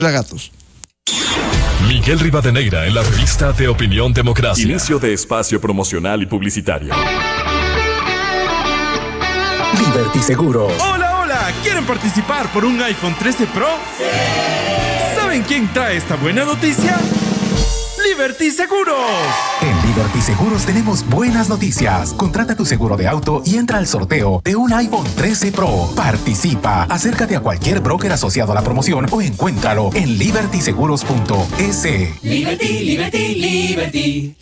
Pelagatos. Miguel Rivadeneira en la revista de Opinión Democracia. Inicio de espacio promocional y publicitario. Liberty Seguros. Hola, ¿quieren participar por un iPhone 13 Pro? ¡Sí! ¿Saben quién trae esta buena noticia? ¡Liberty Seguros! En Liberty Seguros tenemos buenas noticias. Contrata tu seguro de auto y entra al sorteo de un iPhone 13 Pro. Participa. Acércate a cualquier broker asociado a la promoción o encuéntralo en libertyseguros.es. Liberty.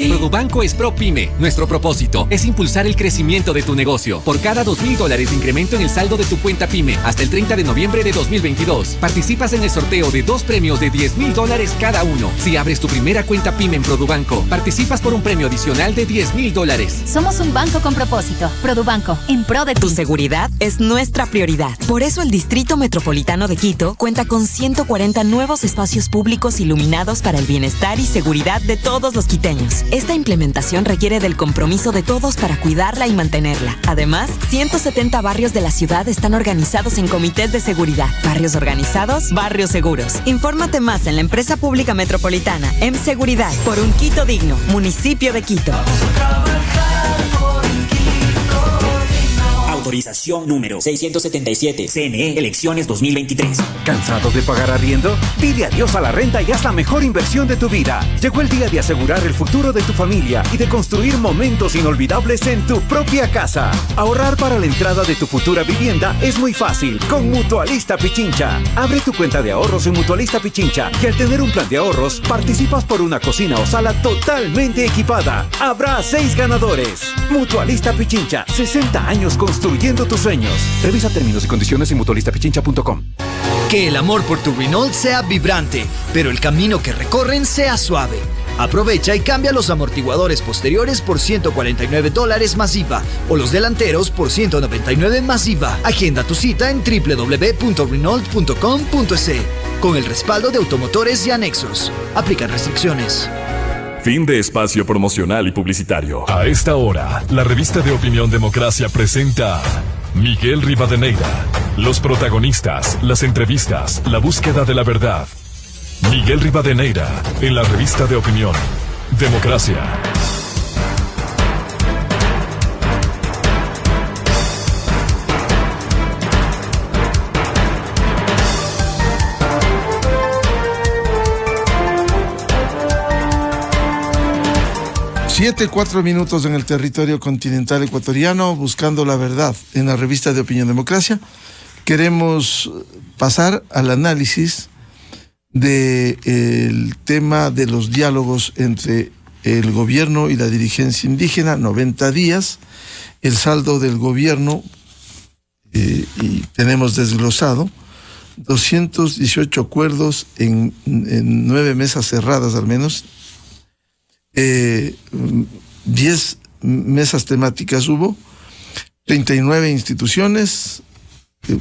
Produbanco es ProPyme. Nuestro propósito es impulsar el crecimiento de tu negocio. Por cada $2,000 de incremento en el saldo de tu cuenta PYME hasta el 30 de noviembre de 2022, participas en el sorteo de 2 premios de $10,000 cada uno. Si abres tu primera cuenta PYME en Produbanco, participas por un premio adicional de $10,000. Somos un banco con propósito. Produbanco, en pro de tu seguridad es nuestra prioridad. Por eso el Distrito Metropolitano de Quito cuenta con 140 nuevos espacios públicos iluminados para el bienestar y seguridad de todos los quiteños. Esta implementación requiere del compromiso de todos para cuidarla y mantenerla. Además, 170 barrios de la ciudad están organizados en comités de seguridad. Barrios organizados, barrios seguros. Infórmate más en la empresa pública metropolitana Seguridad por un Quito digno, municipio de Quito. Autorización número 677, CNE, elecciones 2023. ¿Cansado de pagar arriendo? Dile adiós a la renta y haz la mejor inversión de tu vida. Llegó el día de asegurar el futuro de tu familia y de construir momentos inolvidables en tu propia casa. Ahorrar para la entrada de tu futura vivienda es muy fácil con Mutualista Pichincha. Abre tu cuenta de ahorros en Mutualista Pichincha y al tener un plan de ahorros, participas por una cocina o sala totalmente equipada. Habrá 6 ganadores. Mutualista Pichincha, 60 años construyendo tus sueños. Revisa términos y condiciones en mutualistapichincha.com. Que el amor por tu Renault sea vibrante, pero el camino que recorren sea suave. Aprovecha y cambia los amortiguadores posteriores por $149 más IVA o los delanteros por $199 más IVA. Agenda tu cita en www.renault.com.es con el respaldo de Automotores y Anexos. Aplican restricciones. Fin de espacio promocional y publicitario. A esta hora, la revista de Opinión Democracia presenta a Miguel Rivadeneira. Los protagonistas, las entrevistas, la búsqueda de la verdad. Miguel Rivadeneira, en la revista de Opinión Democracia. Siete, 4 minutos en el territorio continental ecuatoriano, buscando la verdad en la revista de Opinión Democracia. Queremos pasar al análisis del tema de los diálogos entre el gobierno y la dirigencia indígena, 90 días, el saldo del gobierno, y tenemos desglosado 218 acuerdos en 9 mesas cerradas al menos. 10 mesas temáticas hubo, 39 instituciones,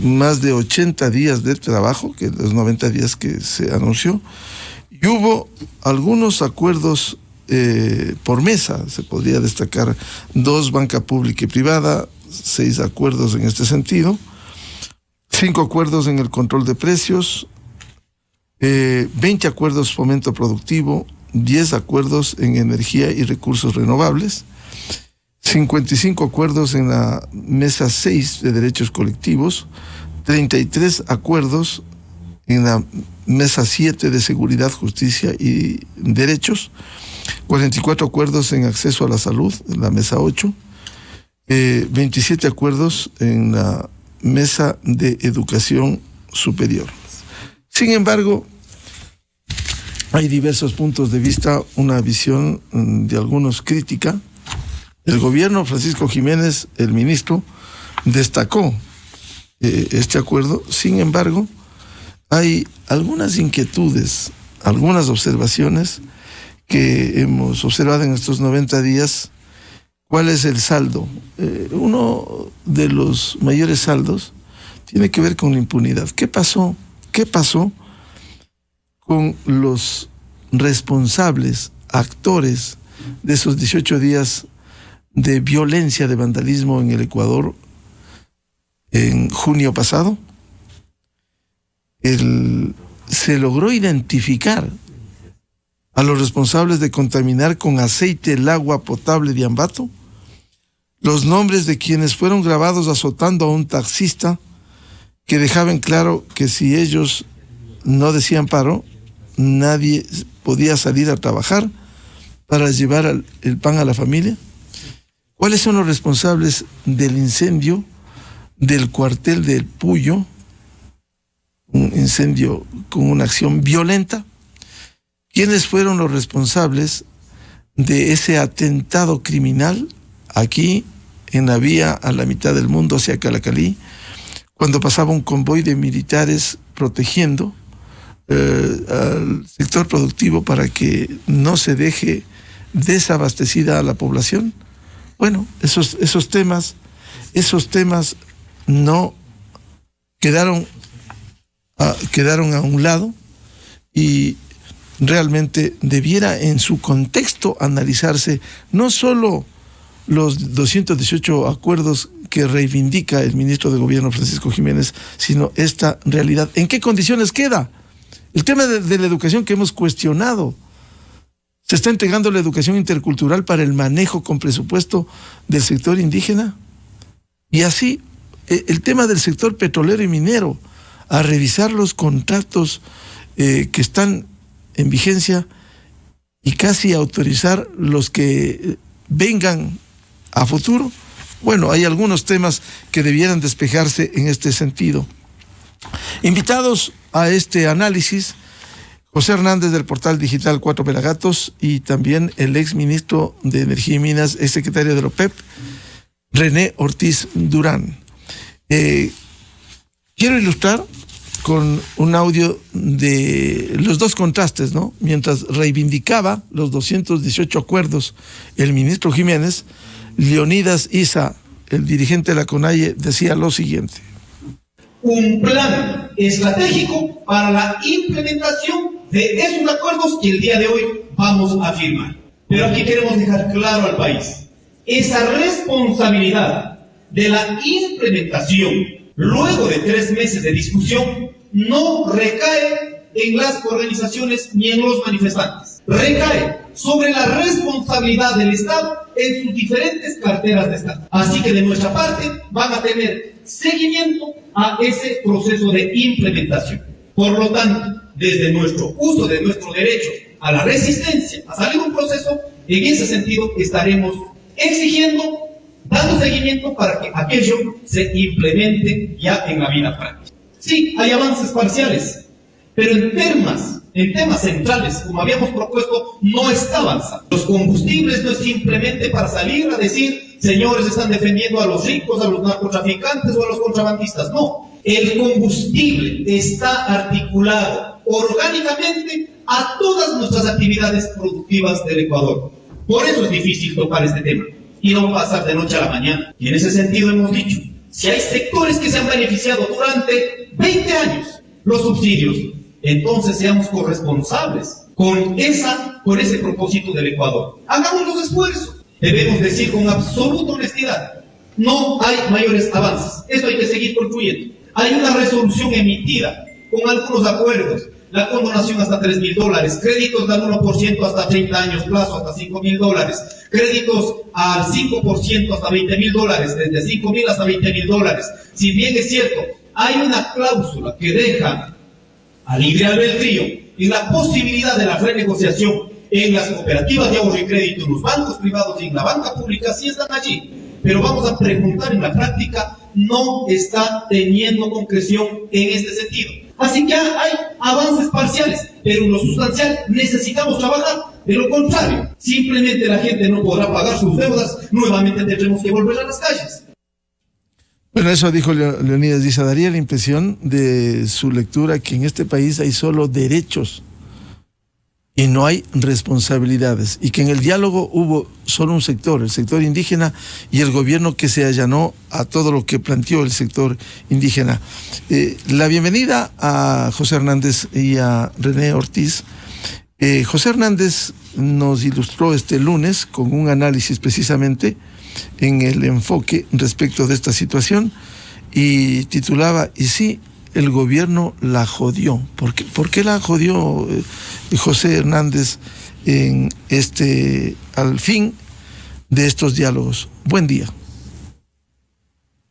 más de 80 días de trabajo, que los 90 días que se anunció, y hubo algunos acuerdos por mesa. Se podría destacar 2, banca pública y privada, 6 acuerdos en este sentido, 5 acuerdos en el control de precios, 20 acuerdos fomento productivo, 10 acuerdos en energía y recursos renovables, 55 acuerdos en la mesa 6 de derechos colectivos, 33 acuerdos en la mesa 7 de seguridad, justicia y derechos, 44 acuerdos en acceso a la salud, en la mesa 8, 27 acuerdos en la mesa de educación superior. Sin embargo, hay diversos puntos de vista, una visión de algunos crítica. El gobierno, Francisco Jiménez, el ministro, destacó este acuerdo. Sin embargo, hay algunas inquietudes, algunas observaciones que hemos observado en estos 90 días. ¿Cuál es el saldo? Uno de los mayores saldos tiene que ver con la impunidad. ¿Qué pasó? ¿Qué pasó con los responsables, actores de esos 18 días de violencia, de vandalismo en el Ecuador en junio pasado? El se logró identificar a los responsables de contaminar con aceite el agua potable de Ambato, los nombres de quienes fueron grabados azotando a un taxista que dejaban claro que si ellos no decían paro, nadie podía salir a trabajar para llevar el pan a la familia. ¿Cuáles son los responsables del incendio del cuartel del Puyo? Un incendio con una acción violenta. ¿Quiénes fueron los responsables de ese atentado criminal aquí en la vía a la mitad del mundo hacia Calacalí, cuando pasaba un convoy de militares protegiendo al sector productivo para que no se deje desabastecida a la población? Bueno, esos temas no quedaron a un lado, y realmente debiera en su contexto analizarse no solo los 218 acuerdos que reivindica el ministro de Gobierno Francisco Jiménez, sino esta realidad. ¿En qué condiciones queda? El tema de la educación que hemos cuestionado. ¿Se está entregando la educación intercultural para el manejo con presupuesto del sector indígena? Y así, el tema del sector petrolero y minero, a revisar los contratos que están en vigencia y casi autorizar los que vengan a futuro. Bueno, hay algunos temas que debieran despejarse en este sentido. Invitados a este análisis, José Hernández del portal digital Cuatro Pelagatos y también el ex ministro de Energía y Minas, ex secretario de la OPEP, René Ortiz Durán. Quiero ilustrar con un audio de los dos contrastes, ¿no? Mientras reivindicaba los 218 acuerdos el ministro Jiménez, Leonidas Issa, el dirigente de la CONAIE, decía lo siguiente: un plan estratégico para la implementación de esos acuerdos que el día de hoy vamos a firmar. Pero aquí queremos dejar claro al país, esa responsabilidad de la implementación luego de 3 meses de discusión no recae en las organizaciones ni en los manifestantes. Recae sobre la responsabilidad del Estado en sus diferentes carteras de Estado. Así que de nuestra parte van a tener seguimiento a ese proceso de implementación. Por lo tanto, desde nuestro uso de nuestro derecho a la resistencia, a salir de un proceso, en ese sentido estaremos exigiendo, dando seguimiento para que aquello se implemente ya en la vida práctica. Sí, hay avances parciales, pero en temas centrales, como habíamos propuesto, no está avanzando. Los combustibles no es simplemente para salir a decir, señores, están defendiendo a los ricos, a los narcotraficantes o a los contrabandistas. No, el combustible está articulado orgánicamente a todas nuestras actividades productivas del Ecuador. Por eso es difícil tocar este tema. Y no va a pasar de noche a la mañana. Y en ese sentido hemos dicho, si hay sectores que se han beneficiado durante 20 años los subsidios, entonces seamos corresponsables con ese propósito del Ecuador. Hagamos los esfuerzos. Debemos decir con absoluta honestidad, no hay mayores avances. Esto hay que seguir construyendo. Hay una resolución emitida con algunos acuerdos. La condonación hasta $3,000, créditos del 1% hasta 30 años plazo, hasta $5,000, créditos al 5% hasta $20,000, desde $5,000 hasta $20,000. Si bien es cierto, hay una cláusula que deja a libre albedrío en la posibilidad de la renegociación en las cooperativas de ahorro y crédito, en los bancos privados y en la banca pública, sí están allí. Pero vamos a preguntar, en la práctica no está teniendo concreción en este sentido. Así que hay avances parciales, pero en lo sustancial necesitamos trabajar. De lo contrario, simplemente la gente no podrá pagar sus deudas, nuevamente tendremos que volver a las calles. Bueno, eso dijo Leonidas Issa. Daría la impresión de su lectura que en este país hay solo derechos y no hay responsabilidades, y que en el diálogo hubo solo un sector, el sector indígena, y el gobierno que se allanó a todo lo que planteó el sector indígena. La bienvenida a José Hernández y a René Ortiz. José Hernández nos ilustró este lunes con un análisis precisamente en el enfoque respecto de esta situación y titulaba, y sí, el gobierno la jodió. ¿Por qué la jodió José Hernández al fin de estos diálogos? Buen día.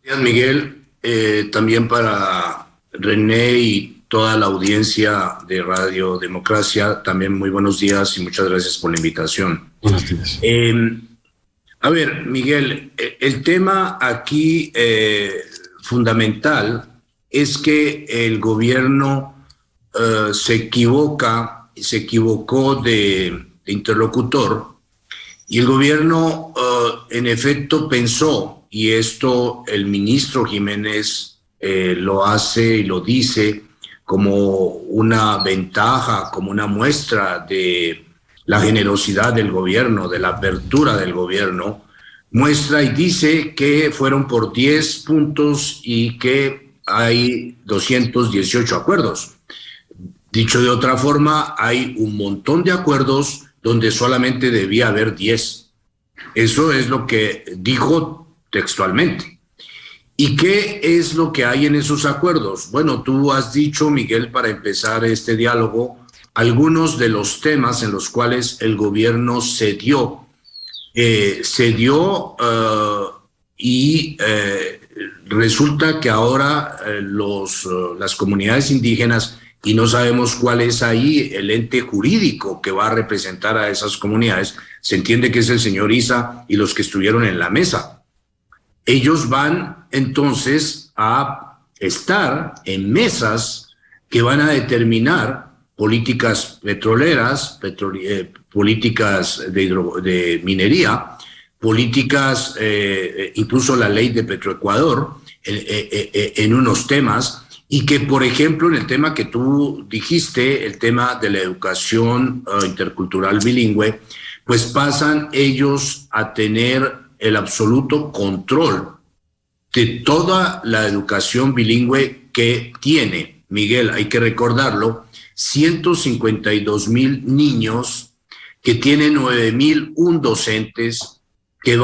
Gracias, Miguel. También para René y toda la audiencia de Radio Democracia, también muy buenos días y muchas gracias por la invitación. Buenos días. A ver, Miguel, el tema aquí fundamental es que el gobierno se equivocó de interlocutor, y el gobierno en efecto pensó, y esto el ministro Jiménez lo hace y lo dice como una ventaja, como una muestra de la generosidad del gobierno, de la apertura del gobierno, muestra y dice que fueron por 10 puntos y que hay 218 acuerdos. Dicho de otra forma, hay un montón de acuerdos donde solamente debía haber 10. Eso es lo que dijo textualmente. ¿Y qué es lo que hay en esos acuerdos? Bueno, tú has dicho, Miguel, para empezar este diálogo, algunos de los temas en los cuales el gobierno cedió y resulta que ahora las comunidades indígenas, y no sabemos cuál es ahí el ente jurídico que va a representar a esas comunidades, se entiende que es el señor Issa y los que estuvieron en la mesa. Ellos van entonces a estar en mesas que van a determinar políticas petroleras, políticas de minería, políticas, incluso la ley de Petroecuador, en unos temas, y que, por ejemplo, en el tema que tú dijiste, el tema de la educación intercultural bilingüe, pues pasan ellos a tener el absoluto control de toda la educación bilingüe que tiene, Miguel, hay que recordarlo, 152,000 niños, que tiene 9,001 docentes, que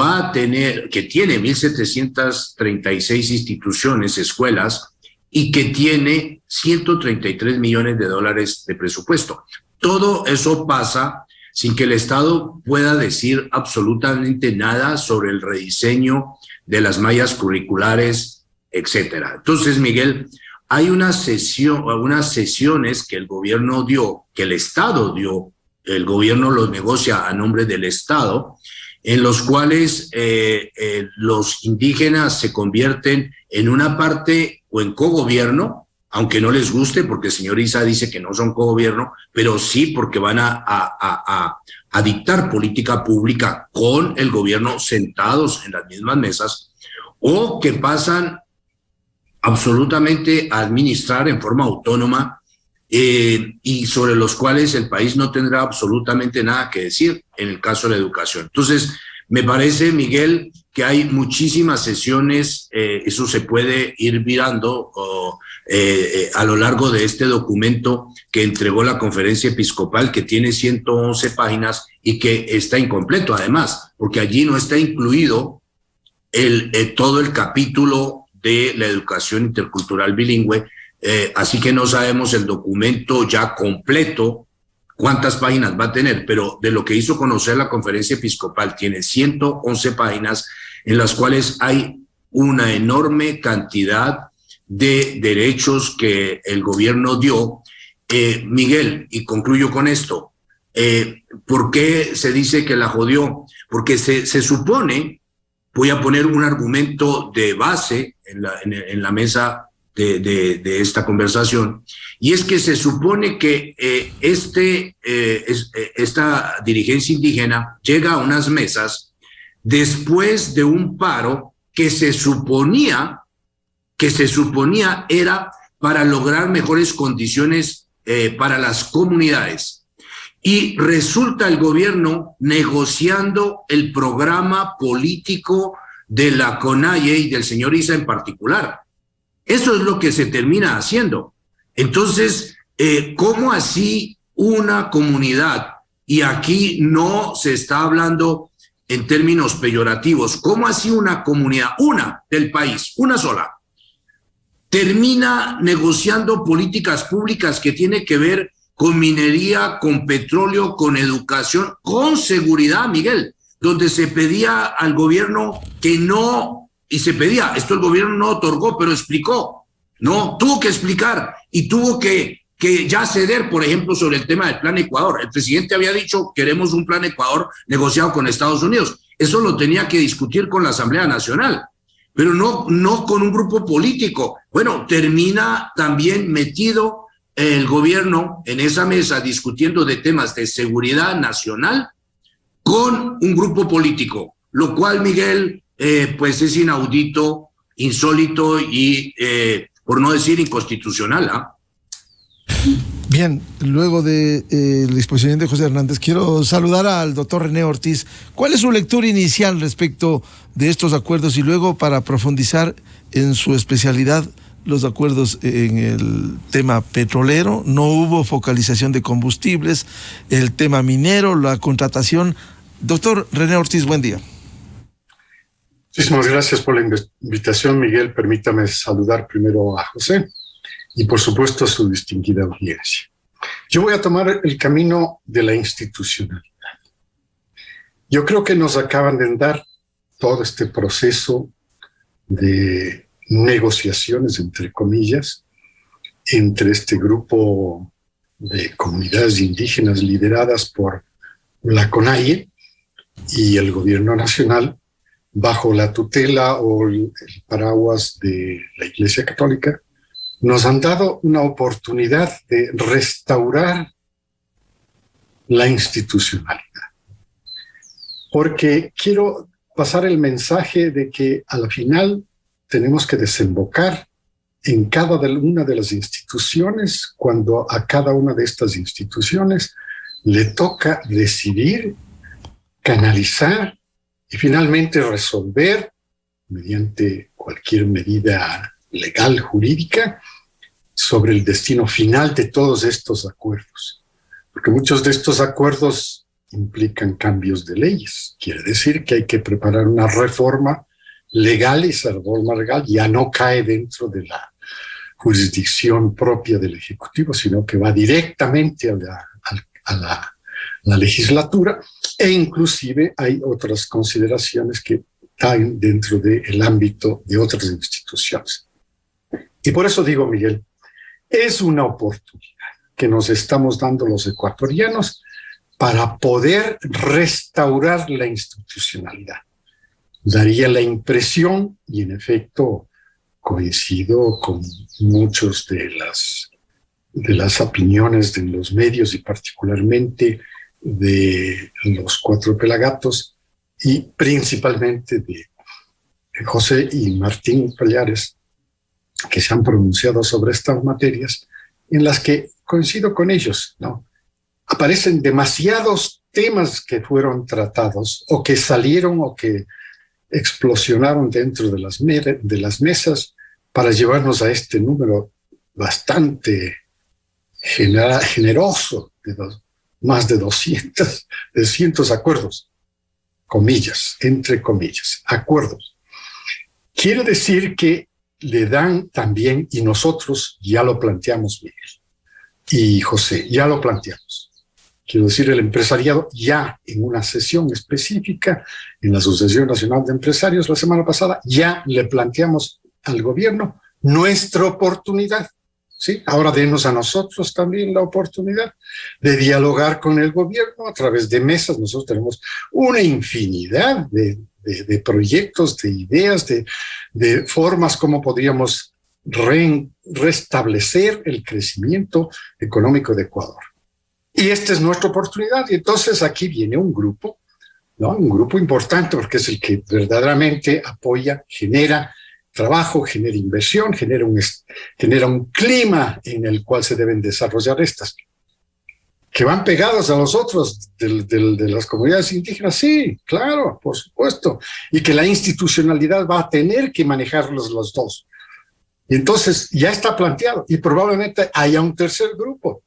tiene 1,736 instituciones, escuelas, y que tiene $133 millones de presupuesto. Todo eso pasa sin que el Estado pueda decir absolutamente nada sobre el rediseño de las mallas curriculares, etcétera. Entonces, Miguel, hay unas sesiones que el gobierno dio, que el Estado dio, el gobierno los negocia a nombre del Estado, en los cuales los indígenas se convierten en una parte o en cogobierno, aunque no les guste, porque el señor Issa dice que no son cogobierno, pero sí porque van a dictar política pública con el gobierno sentados en las mismas mesas, o que pasan absolutamente a administrar en forma autónoma y sobre los cuales el país no tendrá absolutamente nada que decir en el caso de la educación. Entonces, me parece, Miguel, que hay muchísimas sesiones, eso se puede ir mirando a lo largo de este documento que entregó la Conferencia Episcopal, que tiene 111 páginas y que está incompleto además, porque allí no está incluido todo el capítulo de la educación intercultural bilingüe, así que no sabemos el documento ya completo cuántas páginas va a tener, pero de lo que hizo conocer la Conferencia Episcopal tiene 111 páginas en las cuales hay una enorme cantidad de derechos que el gobierno dio. Miguel, y concluyo con esto, ¿por qué se dice que la jodió? Porque se supone, voy a poner un argumento de base en la mesa de esta conversación, y es que se supone que esta dirigencia indígena llega a unas mesas después de un paro que se suponía era para lograr mejores condiciones para las comunidades, y resulta el gobierno negociando el programa político de la CONAIE y del señor Issa en particular. Eso es lo que se termina haciendo. Entonces, ¿cómo así una comunidad, y aquí no se está hablando en términos peyorativos, cómo así una comunidad, una del país, una sola, termina negociando políticas públicas que tiene que ver con minería, con petróleo, con educación, con seguridad, Miguel, donde se pedía al gobierno que no, y se pedía, esto el gobierno no otorgó, pero explicó, no, tuvo que explicar y tuvo que ya ceder, por ejemplo, sobre el tema del Plan Ecuador. El presidente había dicho, queremos un Plan Ecuador negociado con Estados Unidos. Eso lo tenía que discutir con la Asamblea Nacional, pero no con un grupo político. Bueno, termina también metido el gobierno en esa mesa discutiendo de temas de seguridad nacional con un grupo político, lo cual, Miguel, pues es inaudito, insólito y, por no decir, inconstitucional, ¿ah? Bien, luego de la exposición de José Hernández, quiero saludar al doctor René Ortiz. ¿Cuál es su lectura inicial respecto de estos acuerdos y luego para profundizar en su especialidad, los acuerdos en el tema petrolero? No hubo focalización de combustibles, el tema minero, la contratación. Doctor René Ortiz, buen día. Muchísimas gracias por la invitación, Miguel. Permítame saludar primero a José y, por supuesto, a su distinguida audiencia. Yo voy a tomar el camino de la institucionalidad. Yo creo que nos acaban de dar todo este proceso de negociaciones, entre comillas, entre este grupo de comunidades indígenas lideradas por la CONAIE y el gobierno nacional, bajo la tutela o el paraguas de la Iglesia Católica, nos han dado una oportunidad de restaurar la institucionalidad. Porque quiero pasar el mensaje de que al final tenemos que desembocar en cada una de las instituciones, cuando a cada una de estas instituciones le toca decidir, canalizar y finalmente resolver mediante cualquier medida legal, jurídica, sobre el destino final de todos estos acuerdos. Porque muchos de estos acuerdos implican cambios de leyes. Quiere decir que hay que preparar una reforma legal, y esa reforma legal ya no cae dentro de la jurisdicción propia del Ejecutivo, sino que va directamente a la legislatura, e inclusive hay otras consideraciones que caen dentro del ámbito de otras instituciones. Y por eso digo, Miguel, es una oportunidad que nos estamos dando los ecuatorianos para poder restaurar la institucionalidad. Daría la impresión, y en efecto coincido con muchos de las opiniones de los medios y particularmente de los Cuatro Pelagatos y principalmente de José y Martín Pallares, que se han pronunciado sobre estas materias, en las que coincido con ellos, ¿no? Aparecen demasiados temas que fueron tratados o que salieron o que explosionaron dentro de las mesas para llevarnos a este número bastante generoso de más de 200 acuerdos, comillas, entre comillas, acuerdos. Quiere decir que le dan también, y nosotros ya lo planteamos, Miguel y José, ya lo planteamos. Quiero decir, el empresariado ya en una sesión específica en la Asociación Nacional de Empresarios la semana pasada, ya le planteamos al gobierno nuestra oportunidad, ¿sí? Ahora denos a nosotros también la oportunidad de dialogar con el gobierno a través de mesas. Nosotros tenemos una infinidad de proyectos, de ideas, de formas como podríamos restablecer el crecimiento económico de Ecuador. Y esta es nuestra oportunidad. Y entonces aquí viene un grupo, ¿no? Un grupo importante, porque es el que verdaderamente apoya, genera trabajo, genera inversión, genera un clima en el cual se deben desarrollar estas, que van pegados a los otros de las comunidades indígenas. Sí, claro, por supuesto. Y que la institucionalidad va a tener que manejarlos los dos. Y entonces ya está planteado. Y probablemente haya un tercer grupo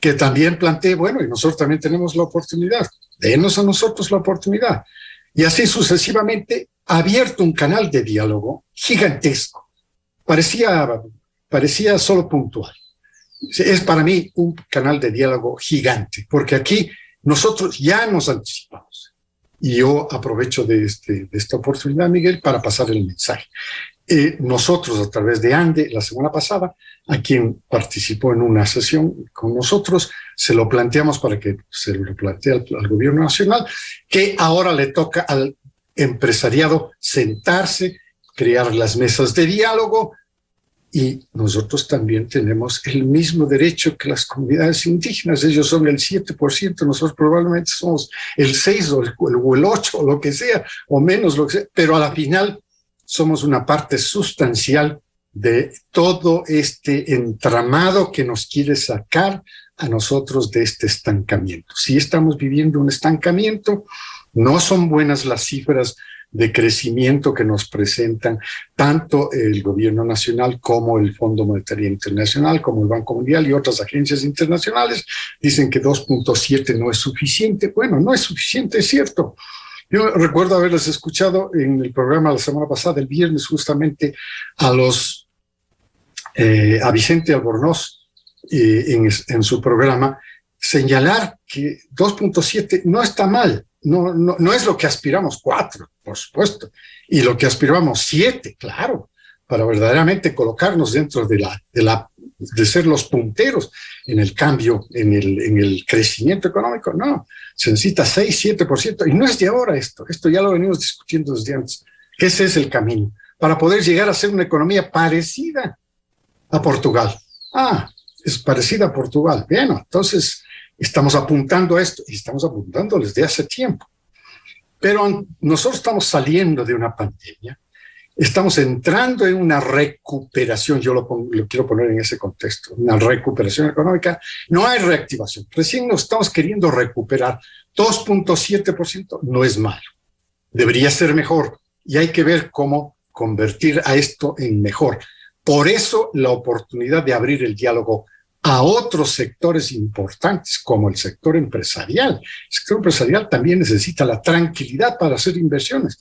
que también plantee, bueno, y nosotros también tenemos la oportunidad. Denos a nosotros la oportunidad. Y así sucesivamente ha abierto un canal de diálogo gigantesco. Parecía parecía solo puntual. Es para mí un canal de diálogo gigante, porque aquí nosotros ya nos anticipamos. Y yo aprovecho de esta oportunidad, Miguel, para pasar el mensaje. Nosotros, a través de ANDE, la semana pasada, a quien participó en una sesión con nosotros, se lo planteamos para que se lo plantee al gobierno nacional, que ahora le toca al empresariado sentarse, crear las mesas de diálogo, y nosotros también tenemos el mismo derecho que las comunidades indígenas. Ellos son el 7%, nosotros probablemente somos el 6 o el 8 o lo que sea, o menos lo que sea, pero a la final somos una parte sustancial de todo este entramado que nos quiere sacar a nosotros de este estancamiento. Si estamos viviendo un estancamiento, no son buenas las cifras de crecimiento que nos presentan tanto el gobierno nacional como el Fondo Monetario Internacional, como el Banco Mundial y otras agencias internacionales. Dicen que 2.7 no es suficiente. Bueno, no es suficiente, es cierto. Yo recuerdo haberles escuchado en el programa la semana pasada, el viernes, justamente a Vicente Albornoz en su programa, señalar que 2.7 no está mal. No es lo que aspiramos 4, por supuesto, y lo que aspiramos 7, claro, para verdaderamente colocarnos dentro de ser los punteros en el cambio, en el crecimiento económico. No, se necesita 6-7%, y no es de ahora esto ya lo venimos discutiendo desde antes, que ese es el camino, para poder llegar a ser una economía parecida a Portugal. Es parecida a Portugal. Bueno, entonces estamos apuntando a esto, y estamos apuntando desde hace tiempo. Pero nosotros estamos saliendo de una pandemia, estamos entrando en una recuperación, yo lo quiero poner en ese contexto, una recuperación económica. No hay reactivación, recién nos estamos queriendo recuperar. 2.7% no es malo, debería ser mejor, y hay que ver cómo convertir a esto en mejor. Por eso la oportunidad de abrir el diálogo a otros sectores importantes, como el sector empresarial. El sector empresarial también necesita la tranquilidad para hacer inversiones,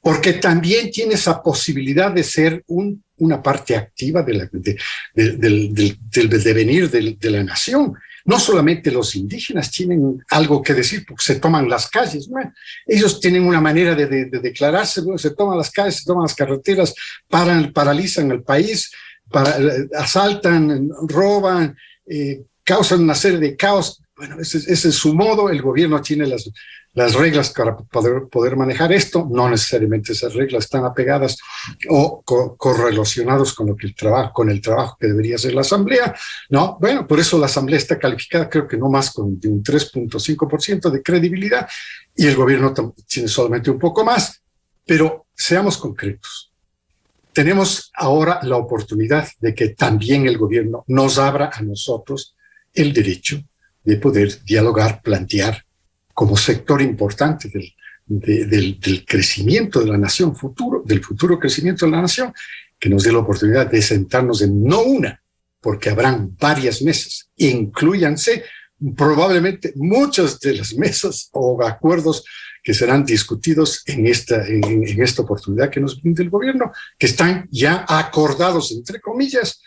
porque también tiene esa posibilidad de ser una parte activa del devenir de la nación. No solamente los indígenas tienen algo que decir porque se toman las calles. Bueno, ellos tienen una manera de declararse, bueno, se toman las calles, se toman las carreteras, paralizan el país, asaltan, roban, causan una serie de caos. Bueno, ese es su modo. El gobierno tiene las reglas para poder manejar esto. No necesariamente esas reglas están apegadas o correlacionados con el trabajo que debería hacer la Asamblea. No, bueno, por eso la Asamblea está calificada, creo que no más de un 3.5% de credibilidad, y el gobierno tiene solamente un poco más. Pero seamos concretos. Tenemos ahora la oportunidad de que también el gobierno nos abra a nosotros el derecho de poder dialogar, plantear como sector importante del crecimiento de la nación del futuro crecimiento de la nación, que nos dé la oportunidad de sentarnos en no una, porque habrán varias mesas, inclúyanse probablemente muchas de las mesas o acuerdos que serán discutidos en esta oportunidad que nos brinda el gobierno, que están ya acordados, entre comillas,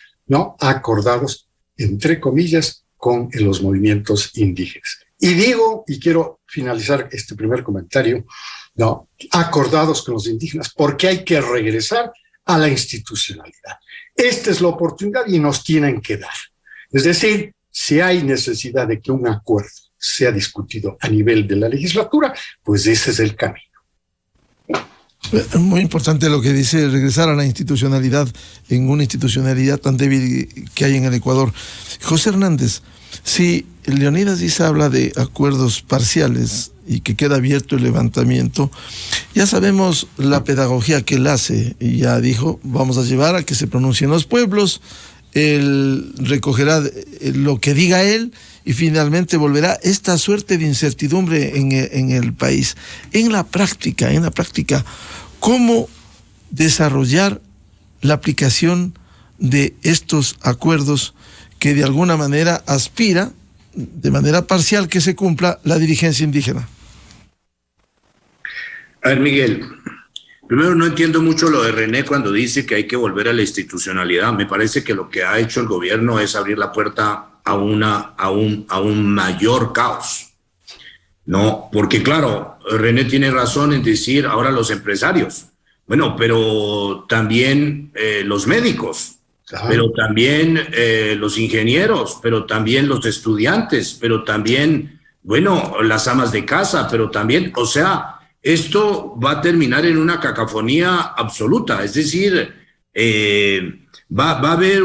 con los movimientos indígenas. Y quiero finalizar este primer comentario, acordados con los indígenas, porque hay que regresar a la institucionalidad. Esta es la oportunidad y nos tienen que dar. Es decir, si hay necesidad de que un acuerdo sea discutido a nivel de la legislatura, pues ese es el camino. Muy importante lo que dice, regresar a la institucionalidad en una institucionalidad tan débil que hay en el Ecuador. José Hernández, si Leonidas Diz habla de acuerdos parciales y que queda abierto el levantamiento, ya sabemos la pedagogía que él hace, y ya dijo, vamos a llevar a que se pronuncien los pueblos, él recogerá lo que diga él, y finalmente volverá esta suerte de incertidumbre en el país. En la práctica, ¿cómo desarrollar la aplicación de estos acuerdos que de alguna manera aspira, de manera parcial, que se cumpla la dirigencia indígena? A ver, Miguel, Primero, no entiendo mucho lo de René cuando dice que hay que volver a la institucionalidad. Me parece que lo que ha hecho el gobierno es abrir la puerta a un mayor caos. No, porque claro, René tiene razón en decir ahora los empresarios. Bueno, pero también los médicos, pero también los ingenieros, pero también los estudiantes, pero también, bueno, las amas de casa, pero también, o sea, esto va a terminar en una cacofonía absoluta. Es decir, va a haber,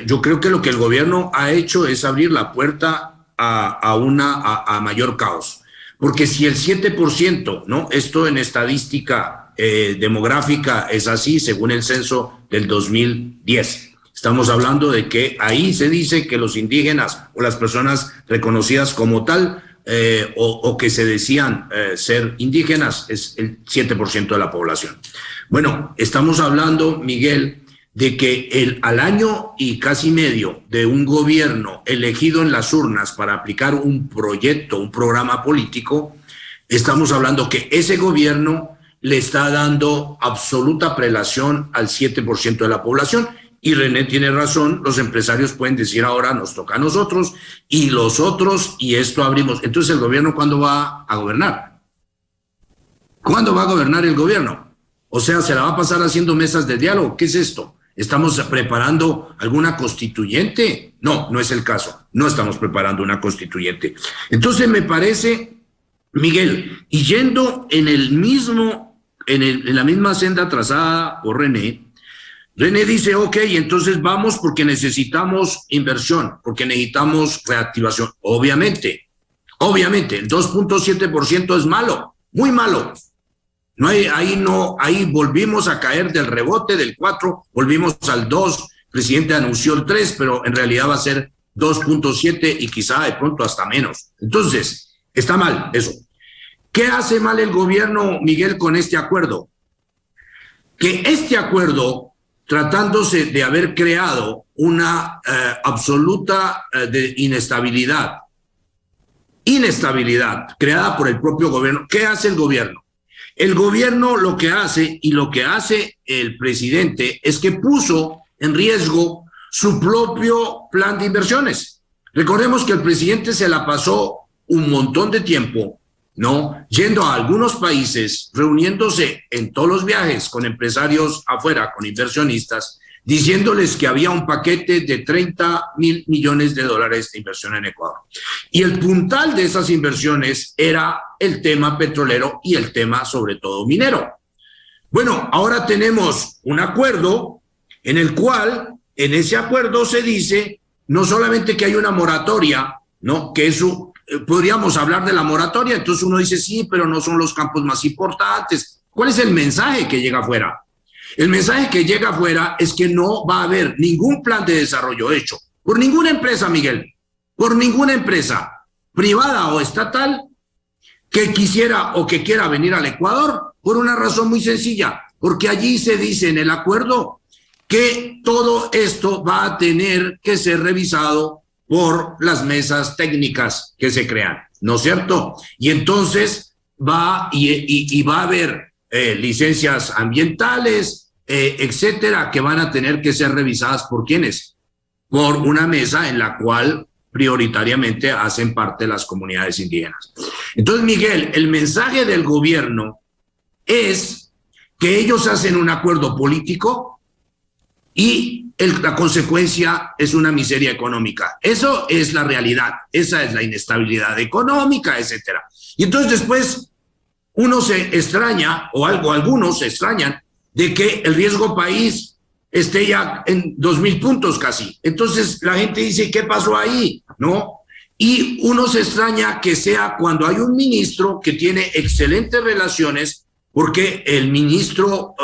yo creo que lo que el gobierno ha hecho es abrir la puerta a mayor caos. Porque si el 7%, ¿no? Esto en estadística demográfica es así, según el censo del 2010. Estamos hablando de que ahí se dice que los indígenas o las personas reconocidas como tal o que se decían ser indígenas es el 7% de la población. Bueno, estamos hablando, Miguel, de que al año y casi medio de un gobierno elegido en las urnas para aplicar un proyecto, un programa político, estamos hablando que ese gobierno le está dando absoluta prelación al 7% de la población. Y René tiene razón, los empresarios pueden decir ahora nos toca a nosotros y los otros y esto abrimos. Entonces, ¿el gobierno cuándo va a gobernar? ¿Cuándo va a gobernar el gobierno? O sea, ¿se la va a pasar haciendo mesas de diálogo? ¿Qué es esto? ¿Estamos preparando alguna constituyente? No, no es el caso. No estamos preparando una constituyente. Entonces, me parece, Miguel, y yendo en la misma senda trazada por René dice, ok, entonces vamos porque necesitamos inversión, porque necesitamos reactivación. Obviamente, el 2.7% es malo, muy malo. Ahí volvimos a caer del rebote del 4, volvimos al 2, el presidente anunció el 3, pero en realidad va a ser 2.7 y quizá de pronto hasta menos. Entonces, está mal eso. ¿Qué hace mal el gobierno, Miguel, con este acuerdo? Que este acuerdo, tratándose de haber creado una absoluta de inestabilidad creada por el propio gobierno. ¿Qué hace el gobierno? El gobierno lo que hace y lo que hace el presidente es que puso en riesgo su propio plan de inversiones. Recordemos que el presidente se la pasó un montón de tiempo, ¿no? Yendo a algunos países, reuniéndose en todos los viajes con empresarios afuera, con inversionistas, diciéndoles que había un paquete de $30,000 millones de inversión en Ecuador. Y el puntal de esas inversiones era el tema petrolero y el tema sobre todo minero. Bueno, ahora tenemos un acuerdo en el cual, en ese acuerdo se dice no solamente que hay una moratoria, ¿no? Que eso podríamos hablar de la moratoria, entonces uno dice sí, pero no son los campos más importantes. ¿Cuál es el mensaje que llega afuera? El mensaje que llega afuera es que no va a haber ningún plan de desarrollo hecho por ninguna empresa, Miguel, por ninguna empresa privada o estatal que quisiera o que quiera venir al Ecuador por una razón muy sencilla, porque allí se dice en el acuerdo que todo esto va a tener que ser revisado por las mesas técnicas que se crean, ¿no es cierto? Y entonces va a haber licencias ambientales, etcétera, que van a tener que ser revisadas por ¿quiénes? Por una mesa en la cual prioritariamente hacen parte las comunidades indígenas. Entonces, Miguel, el mensaje del gobierno es que ellos hacen un acuerdo político y la consecuencia es una miseria económica. Eso es la realidad, esa es la inestabilidad económica, etcétera. Y entonces después uno se extraña, algunos se extrañan, de que el riesgo país esté ya en 2,000 puntos casi. Entonces la gente dice, ¿qué pasó ahí? ¿No? Y uno se extraña que sea cuando hay un ministro que tiene excelentes relaciones, porque el ministro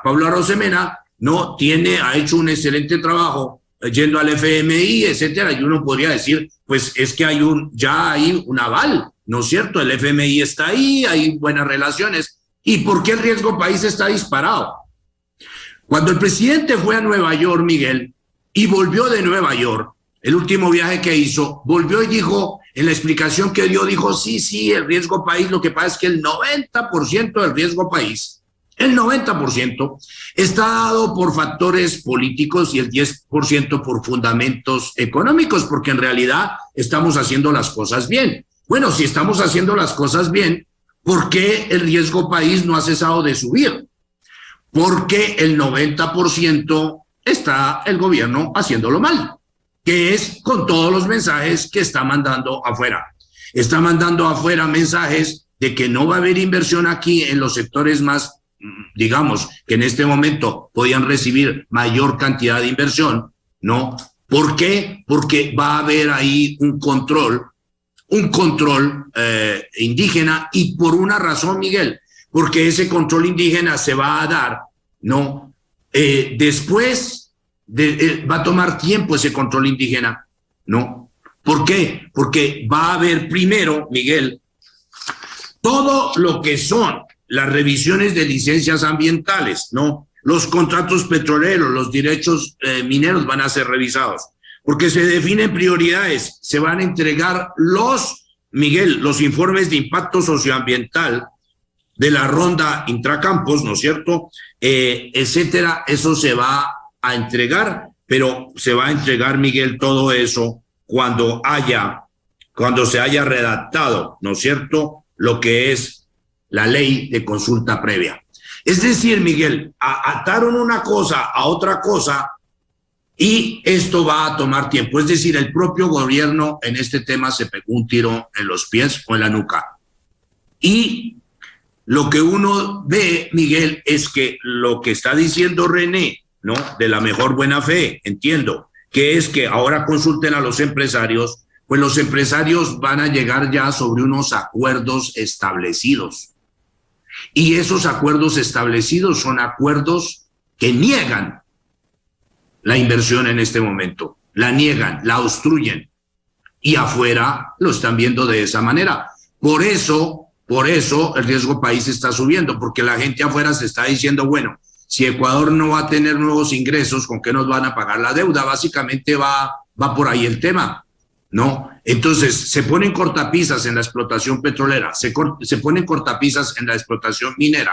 Pablo Arosemena no ha hecho un excelente trabajo yendo al FMI, etcétera, y uno podría decir, pues es que ya hay un aval, ¿no es cierto? El FMI está ahí, hay buenas relaciones. ¿Y por qué el riesgo país está disparado? Cuando el presidente fue a Nueva York, Miguel, y volvió de Nueva York, el último viaje que hizo, volvió y dijo, en la explicación que dio, dijo, sí, el riesgo país, lo que pasa es que el 90% del riesgo país El 90% está dado por factores políticos y el 10% por fundamentos económicos, porque en realidad estamos haciendo las cosas bien. Bueno, si estamos haciendo las cosas bien, ¿por qué el riesgo país no ha cesado de subir? Porque el 90% está el gobierno haciéndolo mal, que es con todos los mensajes que está mandando afuera. Está mandando afuera mensajes de que no va a haber inversión aquí en los sectores más, digamos, que en este momento podían recibir mayor cantidad de inversión, ¿no? ¿Por qué? Porque va a haber ahí un control indígena, y por una razón, Miguel, porque ese control indígena se va a dar, ¿no? Después va a tomar tiempo ese control indígena, ¿no? ¿Por qué? Porque va a haber primero, Miguel, todo lo que son las revisiones de licencias ambientales, ¿no? Los contratos petroleros, los derechos mineros van a ser revisados, porque se definen prioridades, se van a entregar los informes de impacto socioambiental de la ronda intracampos, ¿no es cierto? Etcétera, eso se va a entregar, pero se va a entregar, Miguel, todo eso cuando se haya redactado, ¿no es cierto?, lo que es la ley de consulta previa. Es decir, Miguel, ataron una cosa a otra cosa y esto va a tomar tiempo. Es decir, el propio gobierno en este tema se pegó un tiro en los pies o en la nuca. Y lo que uno ve, Miguel, es que lo que está diciendo René, ¿no?, de la mejor buena fe, entiendo, que es que ahora consulten a los empresarios, pues los empresarios van a llegar ya sobre unos acuerdos establecidos. Y esos acuerdos establecidos son acuerdos que niegan la inversión en este momento, la niegan, la obstruyen, y afuera lo están viendo de esa manera. Por eso el riesgo país está subiendo, porque la gente afuera se está diciendo, bueno, si Ecuador no va a tener nuevos ingresos, ¿con qué nos van a pagar la deuda? Básicamente va por ahí el tema, ¿no? Entonces se ponen cortapisas en la explotación petrolera, se ponen cortapisas en la explotación minera,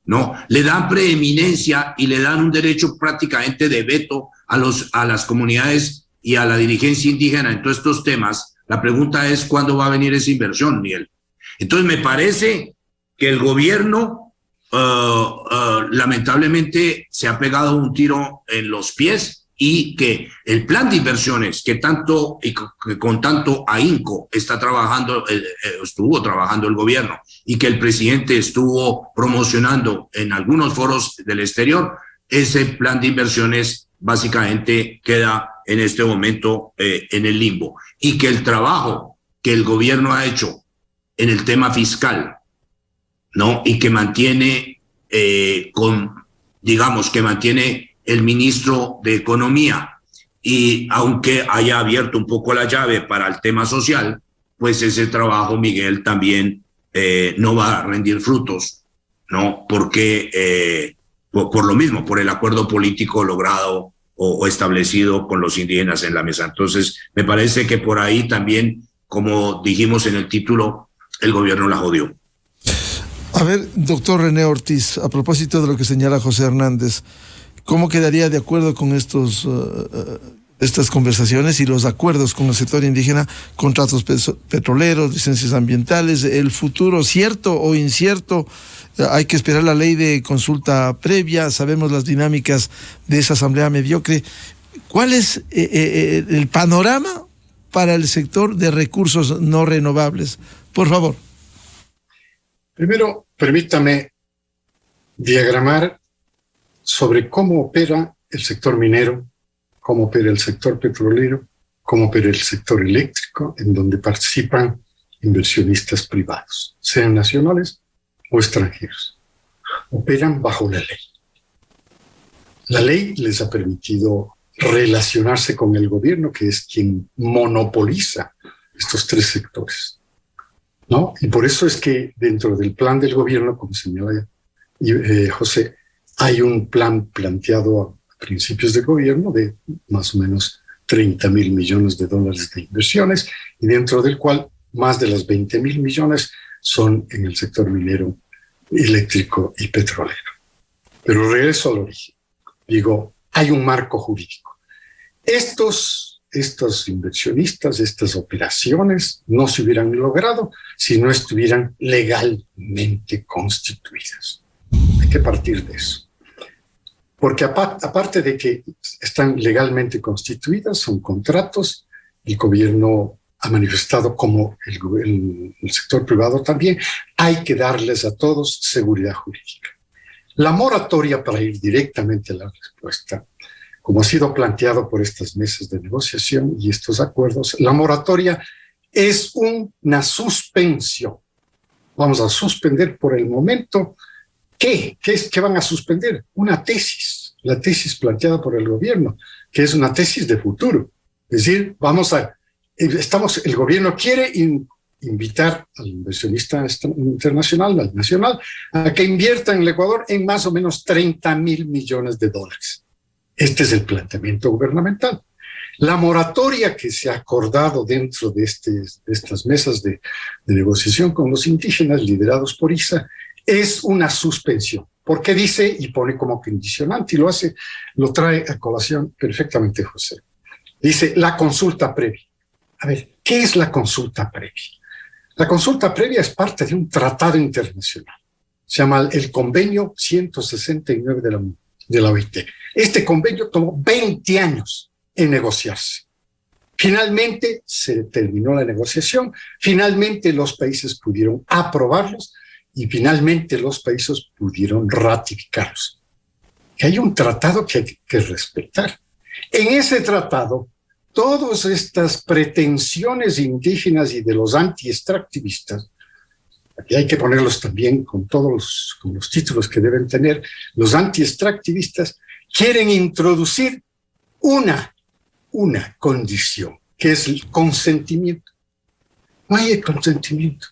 ¿no? Le dan preeminencia y le dan un derecho prácticamente de veto a las comunidades y a la dirigencia indígena en todos estos temas. La pregunta es, ¿cuándo va a venir esa inversión, Miguel? Entonces me parece que el gobierno lamentablemente se ha pegado un tiro en los pies, y que el plan de inversiones que tanto y que con tanto ahínco estuvo trabajando el gobierno, y que el presidente estuvo promocionando en algunos foros del exterior, ese plan de inversiones básicamente queda en este momento en el limbo, y que el trabajo que el gobierno ha hecho en el tema fiscal, ¿no?, y que mantiene el ministro de Economía, y aunque haya abierto un poco la llave para el tema social, pues ese trabajo, Miguel, también no va a rendir frutos, ¿no? Porque por lo mismo, por el acuerdo político logrado o establecido con los indígenas en la mesa. Entonces, me parece que por ahí también, como dijimos en el título, el gobierno la jodió. A ver, doctor René Ortiz, a propósito de lo que señala José Hernández, ¿cómo quedaría de acuerdo con estas conversaciones y los acuerdos con el sector indígena, contratos petroleros, licencias ambientales, el futuro cierto o incierto? Hay que esperar la ley de consulta previa, sabemos las dinámicas de esa asamblea mediocre. ¿Cuál es el panorama para el sector de recursos no renovables? Por favor. Primero, permítame diagramar sobre cómo opera el sector minero, cómo opera el sector petrolero, cómo opera el sector eléctrico, en donde participan inversionistas privados, sean nacionales o extranjeros. Operan bajo la ley. La ley les ha permitido relacionarse con el gobierno, que es quien monopoliza estos tres sectores, ¿no? Y por eso es que dentro del plan del gobierno, como señala José, hay un plan planteado a principios de gobierno de más o menos 30.000 millones de dólares de inversiones, y dentro del cual más de las 20.000 millones son en el sector minero, eléctrico y petrolero. Pero regreso al origen. Digo, hay un marco jurídico. Estos inversionistas, estas operaciones no se hubieran logrado si no estuvieran legalmente constituidas. Hay que partir de eso. Porque aparte de que están legalmente constituidas, son contratos, el gobierno ha manifestado, como el sector privado también, hay que darles a todos seguridad jurídica. La moratoria, para ir directamente a la respuesta, como ha sido planteado por estas mesas de negociación y estos acuerdos, la moratoria es una suspensión. Vamos a suspender por el momento. ¿Qué van a suspender? Una tesis, la tesis planteada por el gobierno, que es una tesis de futuro. Es decir, el gobierno quiere invitar al inversionista internacional, al nacional, a que invierta en el Ecuador en más o menos 30.000 millones de dólares. Este es el planteamiento gubernamental. La moratoria que se ha acordado dentro de estas mesas de negociación con los indígenas liderados por ISA es una suspensión. Porque dice, y pone como condicionante, y lo trae a colación perfectamente José. Dice, la consulta previa. A ver, ¿qué es la consulta previa? La consulta previa es parte de un tratado internacional. Se llama el Convenio 169 de la OIT. Este convenio tomó 20 años en negociarse. Finalmente se terminó la negociación, finalmente los países pudieron aprobarlos y finalmente los países pudieron ratificarlos. Que hay un tratado que hay que respetar. En ese tratado, todas estas pretensiones indígenas y de los anti-extractivistas, aquí hay que ponerlos también con los títulos que deben tener, los anti-extractivistas quieren introducir una condición, que es el consentimiento. No hay el consentimiento.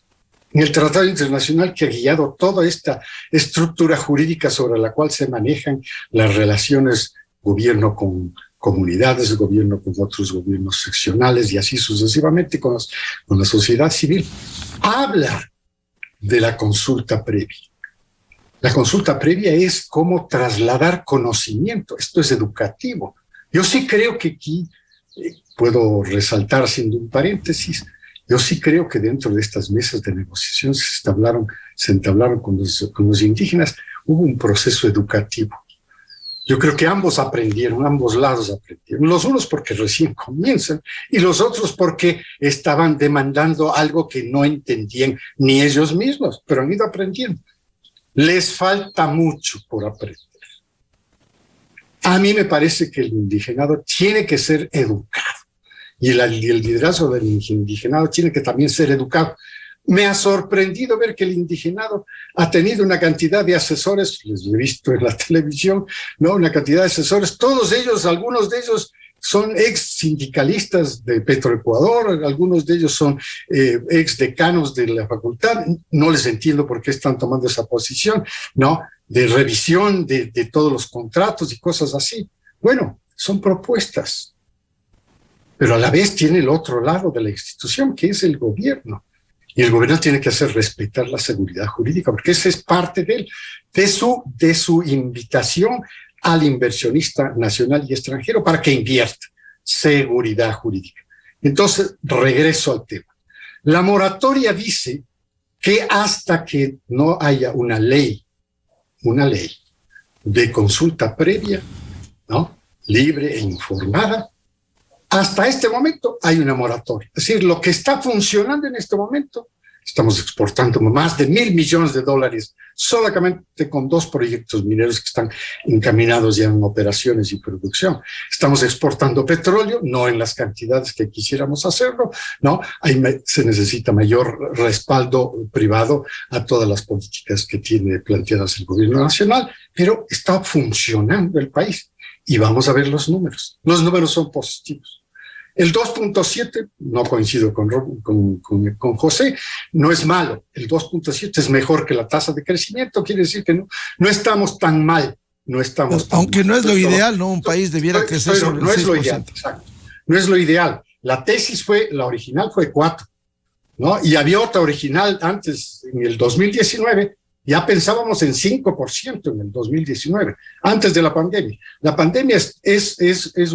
En el Tratado Internacional que ha guiado toda esta estructura jurídica sobre la cual se manejan las relaciones gobierno con comunidades, gobierno con otros gobiernos seccionales y así sucesivamente con la sociedad civil, habla de la consulta previa. La consulta previa es cómo trasladar conocimiento. Esto es educativo. Yo sí creo que aquí, puedo resaltar haciendo un paréntesis, yo sí creo que dentro de estas mesas de negociación se entablaron con los indígenas, hubo un proceso educativo. Yo creo que ambos lados aprendieron. Los unos porque recién comienzan y los otros porque estaban demandando algo que no entendían ni ellos mismos, pero han ido aprendiendo. Les falta mucho por aprender. A mí me parece que el indigenado tiene que ser educado y el liderazgo del indigenado tiene que también ser educado. Me ha sorprendido ver que el indigenado ha tenido una cantidad de asesores, les he visto en la televisión, ¿no? Una cantidad de asesores, todos ellos, algunos de ellos son ex sindicalistas de Petroecuador, algunos de ellos son ex decanos de la facultad, no les entiendo por qué están tomando esa posición, ¿no? De revisión de todos los contratos y cosas así. Bueno, son propuestas, pero a la vez tiene el otro lado de la institución, que es el gobierno. Y el gobierno tiene que hacer respetar la seguridad jurídica, porque esa es parte de su invitación al inversionista nacional y extranjero para que invierta. Seguridad jurídica. Entonces, regreso al tema. La moratoria dice que hasta que no haya una ley de consulta previa, ¿no? Libre e informada, hasta este momento hay una moratoria. Es decir, lo que está funcionando en este momento, estamos exportando más de $1.000 millones solamente con 2 proyectos mineros que están encaminados ya en operaciones y producción. Estamos exportando petróleo, no en las cantidades que quisiéramos hacerlo, ¿no? Ahí se necesita mayor respaldo privado a todas las políticas que tiene planteadas el gobierno nacional, pero está funcionando el país. Y vamos a ver los números. Los números son positivos. El 2.7, no coincido con José, no es malo. El 2.7 es mejor que la tasa de crecimiento, quiere decir que no estamos tan mal. No estamos tan aunque mal. No es lo ideal, ¿no? Un país debiera crecer sobre el 6%. No es lo ideal, exacto. No es lo ideal. La original fue 4, ¿no? Y había otra original antes, en el 2019, Ya pensábamos en 5% en el 2019, antes de la pandemia. La pandemia es de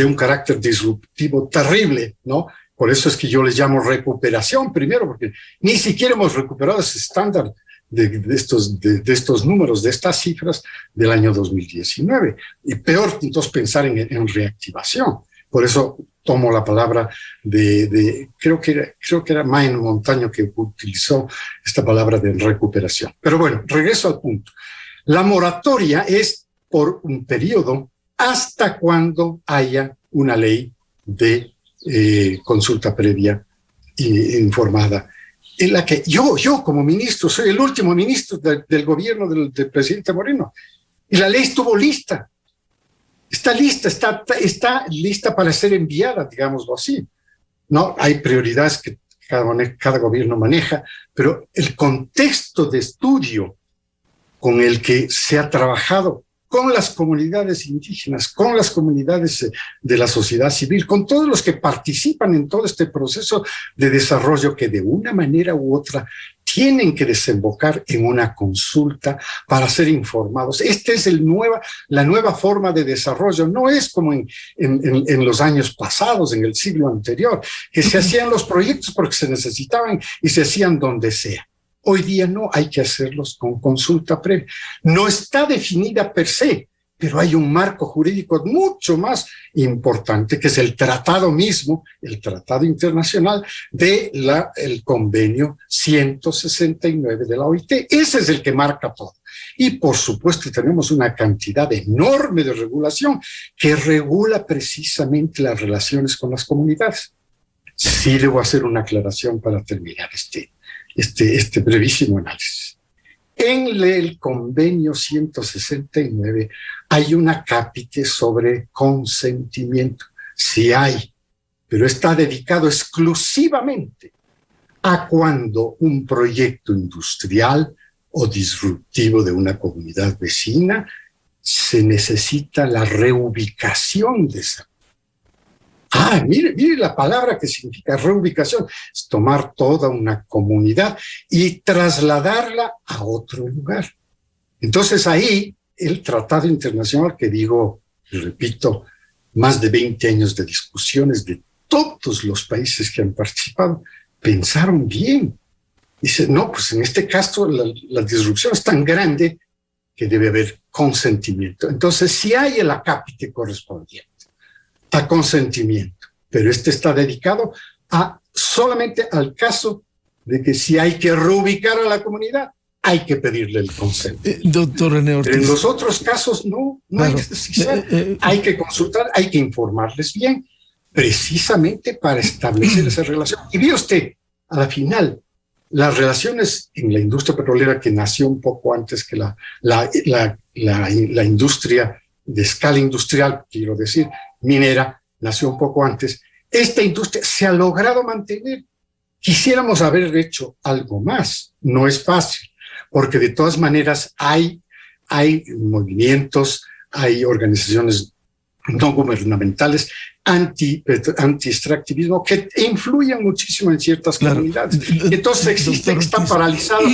un carácter disruptivo terrible, ¿no? Por eso es que yo les llamo recuperación primero, porque ni siquiera hemos recuperado ese estándar de estos números, de estas cifras del año 2019. Y peor, entonces, pensar en reactivación. Por eso tomo la palabra creo que era Mayen Montaño que utilizó esta palabra de recuperación. Pero bueno, regreso al punto. La moratoria es por un periodo hasta cuando haya una ley de consulta previa e informada, en la que yo como ministro, soy el último ministro del gobierno del presidente Moreno, y la ley estuvo lista. Está lista para ser enviada, digámoslo así. No, hay prioridades que cada gobierno maneja, pero el contexto de estudio con el que se ha trabajado con las comunidades indígenas, con las comunidades de la sociedad civil, con todos los que participan en todo este proceso de desarrollo que de una manera u otra tienen que desembocar en una consulta para ser informados. Esta es la nueva forma de desarrollo. No es como en los años pasados, en el siglo anterior, que se hacían los proyectos porque se necesitaban y se hacían donde sea. Hoy día no, hay que hacerlos con consulta previa. No está definida per se, pero hay un marco jurídico mucho más importante, que es el tratado mismo, el tratado internacional del convenio 169 de la OIT. Ese es el que marca todo. Y por supuesto tenemos una cantidad enorme de regulación que regula precisamente las relaciones con las comunidades. Sí debo hacer una aclaración para terminar este brevísimo análisis. En el convenio 169 hay una cápite sobre consentimiento. Sí hay, pero está dedicado exclusivamente a cuando un proyecto industrial o disruptivo de una comunidad vecina se necesita la reubicación de esa. Mire la palabra que significa reubicación. Es tomar toda una comunidad y trasladarla a otro lugar. Entonces ahí el tratado internacional, que digo, y repito, más de 20 años de discusiones de todos los países que han participado, pensaron bien. Dice, no, pues en este caso la disrupción es tan grande que debe haber consentimiento. Entonces sí hay el acápite correspondiente a consentimiento, pero este está dedicado solamente al caso de que si hay que reubicar a la comunidad, hay que pedirle el consentimiento. Doctor René Ortiz. Pero en los otros casos no hay necesidad. Hay que consultar, hay que informarles bien, precisamente para establecer esa relación. Y vio usted, a la final, las relaciones en la industria petrolera, que nació un poco antes que la industria de escala industrial, quiero decir, minera, nació un poco antes. Esta industria se ha logrado mantener. Quisiéramos haber hecho algo más. No es fácil, porque de todas maneras hay movimientos, hay organizaciones no gubernamentales anti-extractivismo que influyen muchísimo en ciertas comunidades. Entonces están paralizados,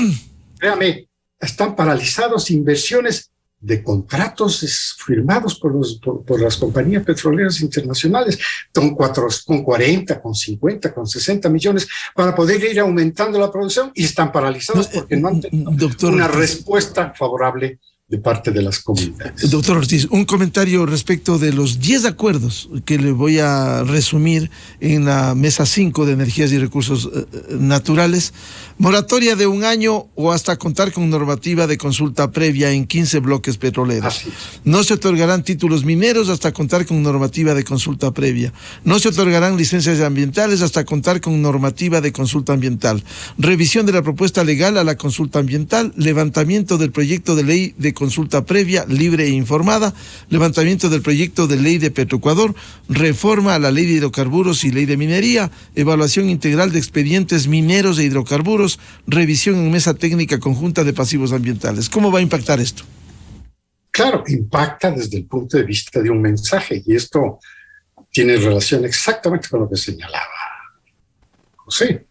créame, están paralizados inversiones de contratos firmados por las compañías petroleras internacionales con 40, con 50, con 60 millones para poder ir aumentando la producción, y están paralizados porque no han tenido una respuesta favorable de parte de las comunidades. Doctor Ortiz, un comentario respecto de los 10 acuerdos que le voy a resumir en la mesa 5 de energías y recursos naturales. Moratoria de 1 año o hasta contar con normativa de consulta previa en 15 bloques petroleros. No se otorgarán títulos mineros hasta contar con normativa de consulta previa. No se otorgarán licencias ambientales hasta contar con normativa de consulta ambiental. Revisión de la propuesta legal a la consulta ambiental. Levantamiento del proyecto de ley de consulta previa, libre e informada. Levantamiento del proyecto de ley de Petroecuador. Reforma a la ley de hidrocarburos y ley de minería. Evaluación integral de expedientes mineros e hidrocarburos. Revisión en mesa técnica conjunta de pasivos ambientales. ¿Cómo va a impactar esto? Claro, impacta desde el punto de vista de un mensaje, y esto tiene relación exactamente con lo que señalaba José.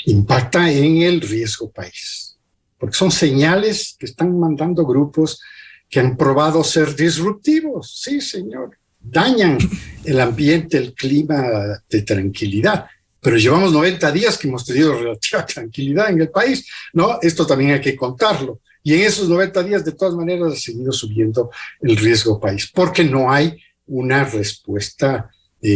Impacta en el riesgo país. porque son señales que están mandando grupos que han probado ser disruptivos. Sí, señor, dañan el ambiente, el clima de tranquilidad. Pero llevamos 90 días que hemos tenido relativa tranquilidad en el país, ¿no? Esto también hay que contarlo. Y en esos 90 días, de todas maneras, ha seguido subiendo el riesgo país, porque no hay una respuesta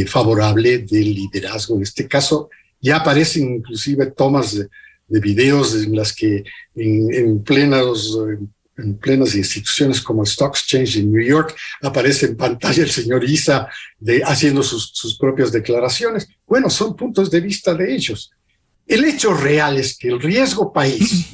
favorable del liderazgo. En este caso, ya aparecen inclusive tomas de videos en las que en plenas instituciones como el Stock Exchange en New York aparece en pantalla el señor Issa haciendo sus propias declaraciones. Bueno, son puntos de vista de ellos. El hecho real es que el riesgo país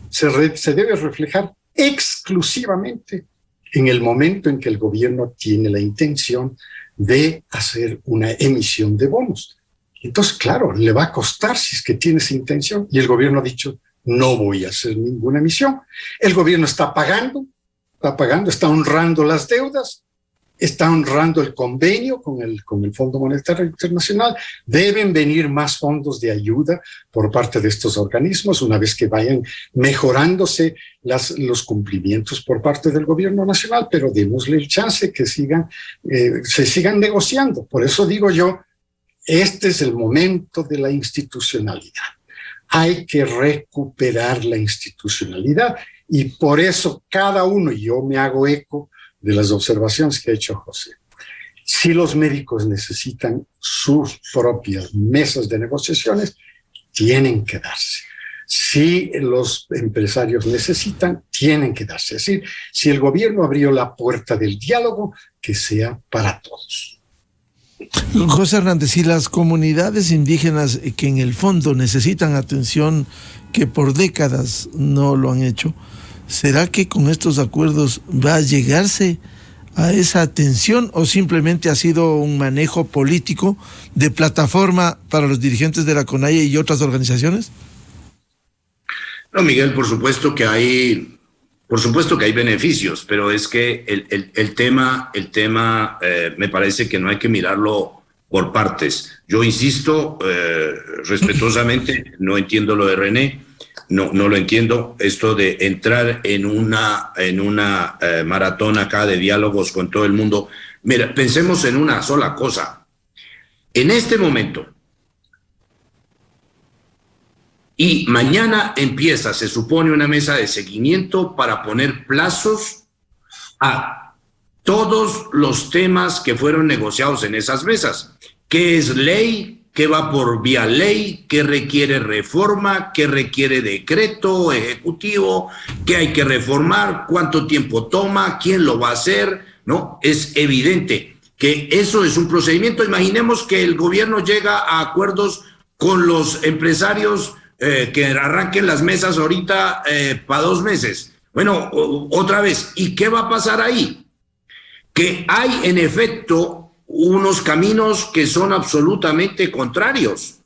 se debe reflejar exclusivamente en el momento en que el gobierno tiene la intención de hacer una emisión de bonos. Entonces, claro, le va a costar si es que tiene esa intención. Y el gobierno ha dicho, no voy a hacer ninguna emisión. El gobierno está pagando, está honrando las deudas, está honrando el convenio con el Fondo Monetario Internacional. Deben venir más fondos de ayuda por parte de estos organismos una vez que vayan mejorándose los cumplimientos por parte del gobierno nacional, pero démosle el chance que se sigan negociando. Por eso digo yo, este es el momento de la institucionalidad. Hay que recuperar la institucionalidad y por eso cada uno, y yo me hago eco de las observaciones que ha hecho José. Si los médicos necesitan sus propias mesas de negociaciones, tienen que darse. Si los empresarios necesitan, tienen que darse. Es decir, si el gobierno abrió la puerta del diálogo, que sea para todos. José Hernández, y las comunidades indígenas que en el fondo necesitan atención, que por décadas no lo han hecho, ¿será que con estos acuerdos va a llegarse a esa atención o simplemente ha sido un manejo político de plataforma para los dirigentes de la CONAIE y otras organizaciones? No, Miguel, por supuesto que hay beneficios, pero es que el tema me parece que no hay que mirarlo por partes. Yo insisto, respetuosamente, no entiendo lo de René, no lo entiendo, esto de entrar en una maratón acá de diálogos con todo el mundo. Mira, pensemos en una sola cosa. En este momento, y mañana empieza, se supone, una mesa de seguimiento para poner plazos a todos los temas que fueron negociados en esas mesas. ¿Qué es ley? ¿Qué va por vía ley? ¿Qué requiere reforma? ¿Qué requiere decreto ejecutivo? ¿Qué hay que reformar? ¿Cuánto tiempo toma? ¿Quién lo va a hacer? ¿No? Es evidente que eso es un procedimiento. Imaginemos que el gobierno llega a acuerdos con los empresarios que arranquen las mesas ahorita para 2 meses. Bueno, otra vez, ¿y qué va a pasar ahí? Que hay en efecto unos caminos que son absolutamente contrarios.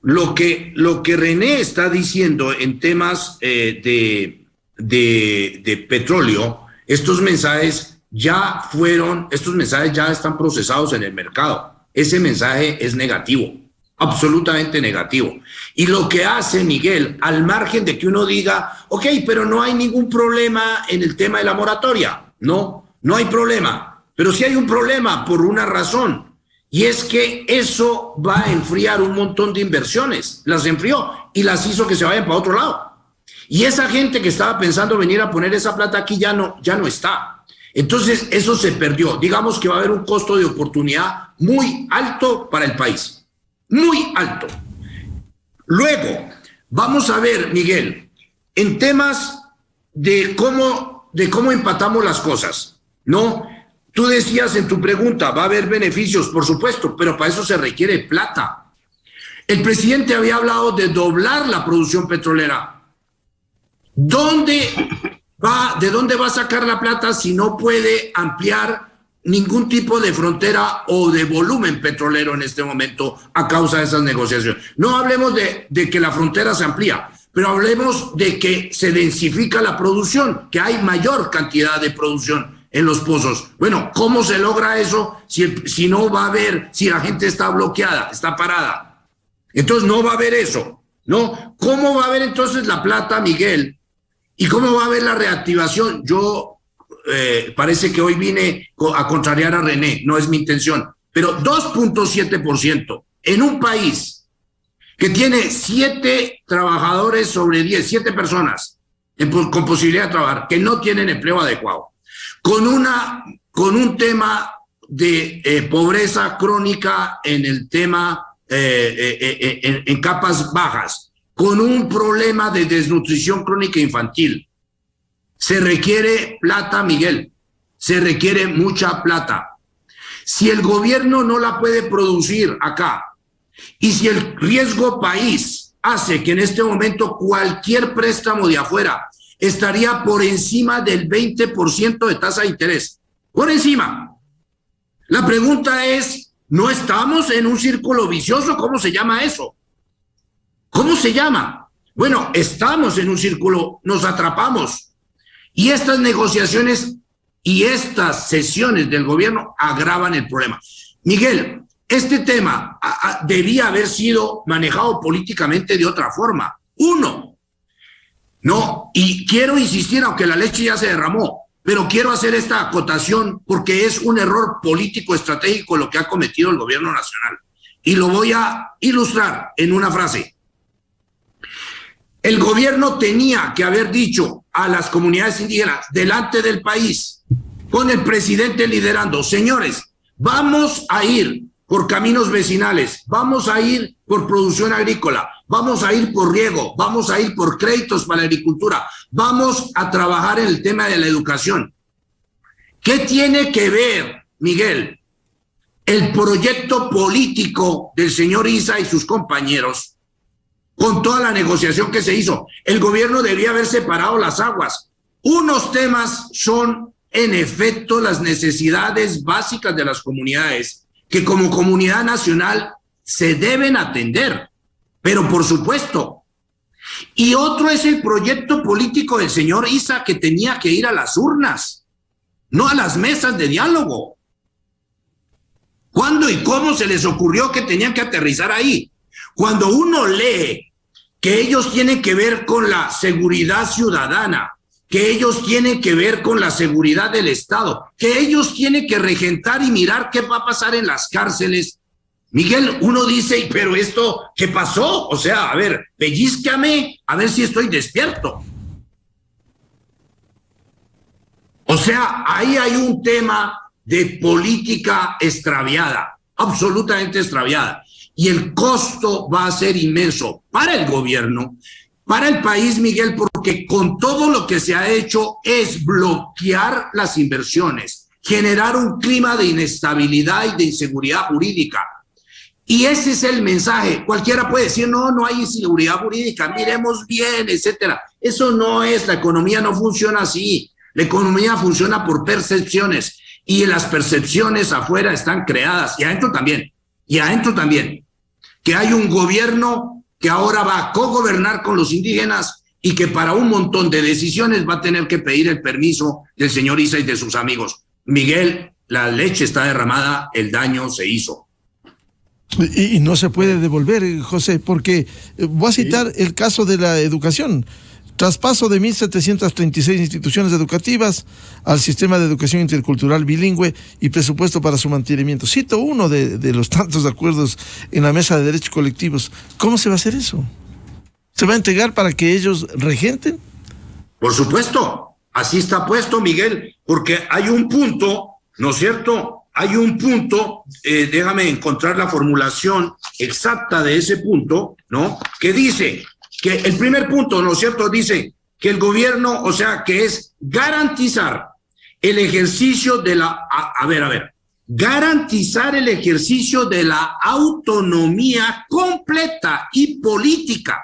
Lo que René está diciendo en temas de petróleo, estos mensajes ya están procesados en el mercado. Ese mensaje es negativo. Absolutamente negativo. Y lo que hace Miguel, al margen de que uno diga, ok, pero no hay ningún problema en el tema de la moratoria. No hay problema. Pero sí hay un problema por una razón. Y es que eso va a enfriar un montón de inversiones. Las enfrió y las hizo que se vayan para otro lado. Y esa gente que estaba pensando venir a poner esa plata aquí ya no está. Entonces eso se perdió. Digamos que va a haber un costo de oportunidad muy alto para el país. Muy alto. Luego, vamos a ver, Miguel, en temas de cómo empatamos las cosas, ¿no? Tú decías en tu pregunta, va a haber beneficios, por supuesto, pero para eso se requiere plata. El presidente había hablado de doblar la producción petrolera. ¿De dónde va a sacar la plata si no puede ampliar ningún tipo de frontera o de volumen petrolero en este momento a causa de esas negociaciones? No hablemos de que la frontera se amplía, pero hablemos de que se densifica la producción, que hay mayor cantidad de producción en los pozos. Bueno, ¿cómo se logra eso si no va a haber, si la gente está bloqueada, está parada? Entonces no va a haber eso, ¿no? ¿Cómo va a haber entonces la plata, Miguel, ¿Y cómo va a haber la reactivación? Yo parece que hoy vine a contrariar a René, no es mi intención, pero 2.7% en un país que tiene 7 trabajadores sobre 10, 7 personas con posibilidad de trabajar, que no tienen empleo adecuado, con un tema de pobreza crónica en el tema en capas bajas, con un problema de desnutrición crónica infantil. Se requiere plata, Miguel, se requiere mucha plata. Si el gobierno no la puede producir acá, y si el riesgo país hace que en este momento cualquier préstamo de afuera estaría por encima del 20% de tasa de interés, por encima. La pregunta es, ¿no estamos en un círculo vicioso? ¿Cómo se llama eso? ¿Cómo se llama? Bueno, estamos en un círculo, nos atrapamos. Y estas negociaciones y estas sesiones del gobierno agravan el problema. Miguel, este tema debía haber sido manejado políticamente de otra forma. No, y quiero insistir, aunque la leche ya se derramó, pero quiero hacer esta acotación porque es un error político estratégico lo que ha cometido el gobierno nacional. Y lo voy a ilustrar en una frase. El gobierno tenía que haber dicho a las comunidades indígenas delante del país, con el presidente liderando, señores, vamos a ir por caminos vecinales, vamos a ir por producción agrícola, vamos a ir por riego, vamos a ir por créditos para la agricultura, vamos a trabajar en el tema de la educación. ¿Qué tiene que ver, Miguel, el proyecto político del señor Issa y sus compañeros con toda la negociación que se hizo? El gobierno debía haber separado las aguas. Unos temas son, en efecto, las necesidades básicas de las comunidades, que como comunidad nacional se deben atender, pero por supuesto. Y otro es el proyecto político del señor Issa, que tenía que ir a las urnas, no a las mesas de diálogo. ¿Cuándo y cómo se les ocurrió que tenían que aterrizar ahí? Cuando uno lee que ellos tienen que ver con la seguridad ciudadana, que ellos tienen que ver con la seguridad del Estado, que ellos tienen que regentar y mirar qué va a pasar en las cárceles. Miguel, uno dice, pero esto, ¿qué pasó? O sea, a ver, pellízcame, a ver si estoy despierto. O sea, ahí hay un tema de política extraviada, absolutamente extraviada. Y el costo va a ser inmenso para el gobierno, para el país, Miguel, porque con todo lo que se ha hecho es bloquear las inversiones, generar un clima de inestabilidad y de inseguridad jurídica. Y ese es el mensaje. Cualquiera puede decir, no hay inseguridad jurídica, miremos bien, etcétera. Eso no es, la economía no funciona así. La economía funciona por percepciones y las percepciones afuera están creadas y adentro también. Que hay un gobierno que ahora va a cogobernar con los indígenas y que para un montón de decisiones va a tener que pedir el permiso del señor Issa y de sus amigos. Miguel, la leche está derramada, el daño se hizo. Y no se puede devolver, José, porque voy a citar el caso de la educación. Traspaso de 1.736 instituciones educativas al sistema de educación intercultural bilingüe y presupuesto para su mantenimiento. Cito uno de los tantos acuerdos en la mesa de derechos colectivos. ¿Cómo se va a hacer eso? ¿Se va a entregar para que ellos regenten? Por supuesto, así está puesto, Miguel, porque hay un punto, ¿no es cierto? Hay un punto, déjame encontrar la formulación exacta de ese punto, ¿no? Que dice que el primer punto, ¿no es cierto?, dice que el gobierno, o sea, que es garantizar el ejercicio de la, garantizar el ejercicio de la autonomía completa y política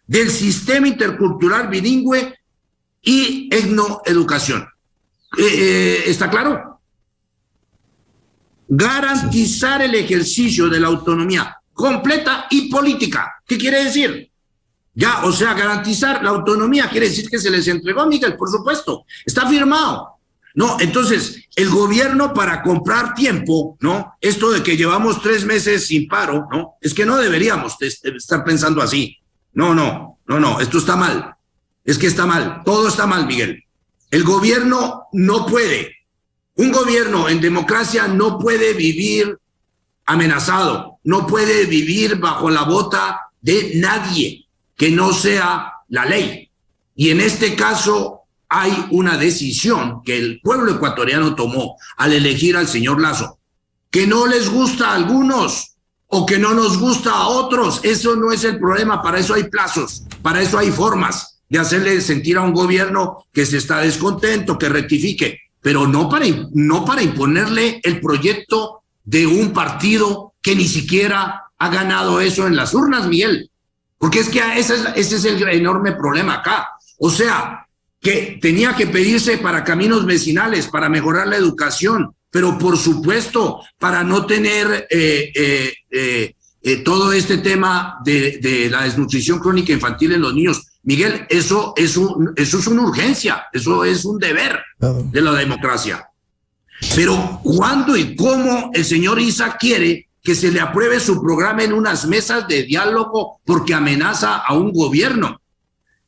del sistema intercultural bilingüe y etnoeducación. ¿Está claro? Garantizar el ejercicio de la autonomía completa y política. ¿Qué quiere decir? Ya, o sea, garantizar la autonomía quiere decir que se les entregó, Miguel, por supuesto, está firmado. No, entonces, el gobierno para comprar tiempo, ¿no? Esto de que llevamos 3 meses sin paro, ¿no? Es que no deberíamos estar pensando así. No, esto está mal. es que está mal, todo está mal, Miguel. El gobierno no puede, un gobierno en democracia no puede vivir amenazado, no puede vivir bajo la bota de nadie que no sea la ley. Y en este caso hay una decisión que el pueblo ecuatoriano tomó al elegir al señor Lasso, que no les gusta a algunos o que no nos gusta a otros. Eso no es el problema, para eso hay plazos, para eso hay formas de hacerle sentir a un gobierno que se está descontento, que rectifique, pero no para imponerle el proyecto de un partido que ni siquiera ha ganado eso en las urnas, Miguel. Porque es que ese es el enorme problema acá. O sea, que tenía que pedirse para caminos vecinales, para mejorar la educación, pero por supuesto, para no tener todo este tema de la desnutrición crónica infantil en los niños. Miguel, eso es una urgencia, eso es un deber de la democracia. Pero ¿cuándo y cómo el señor Issa quiere que se le apruebe su programa en unas mesas de diálogo porque amenaza a un gobierno?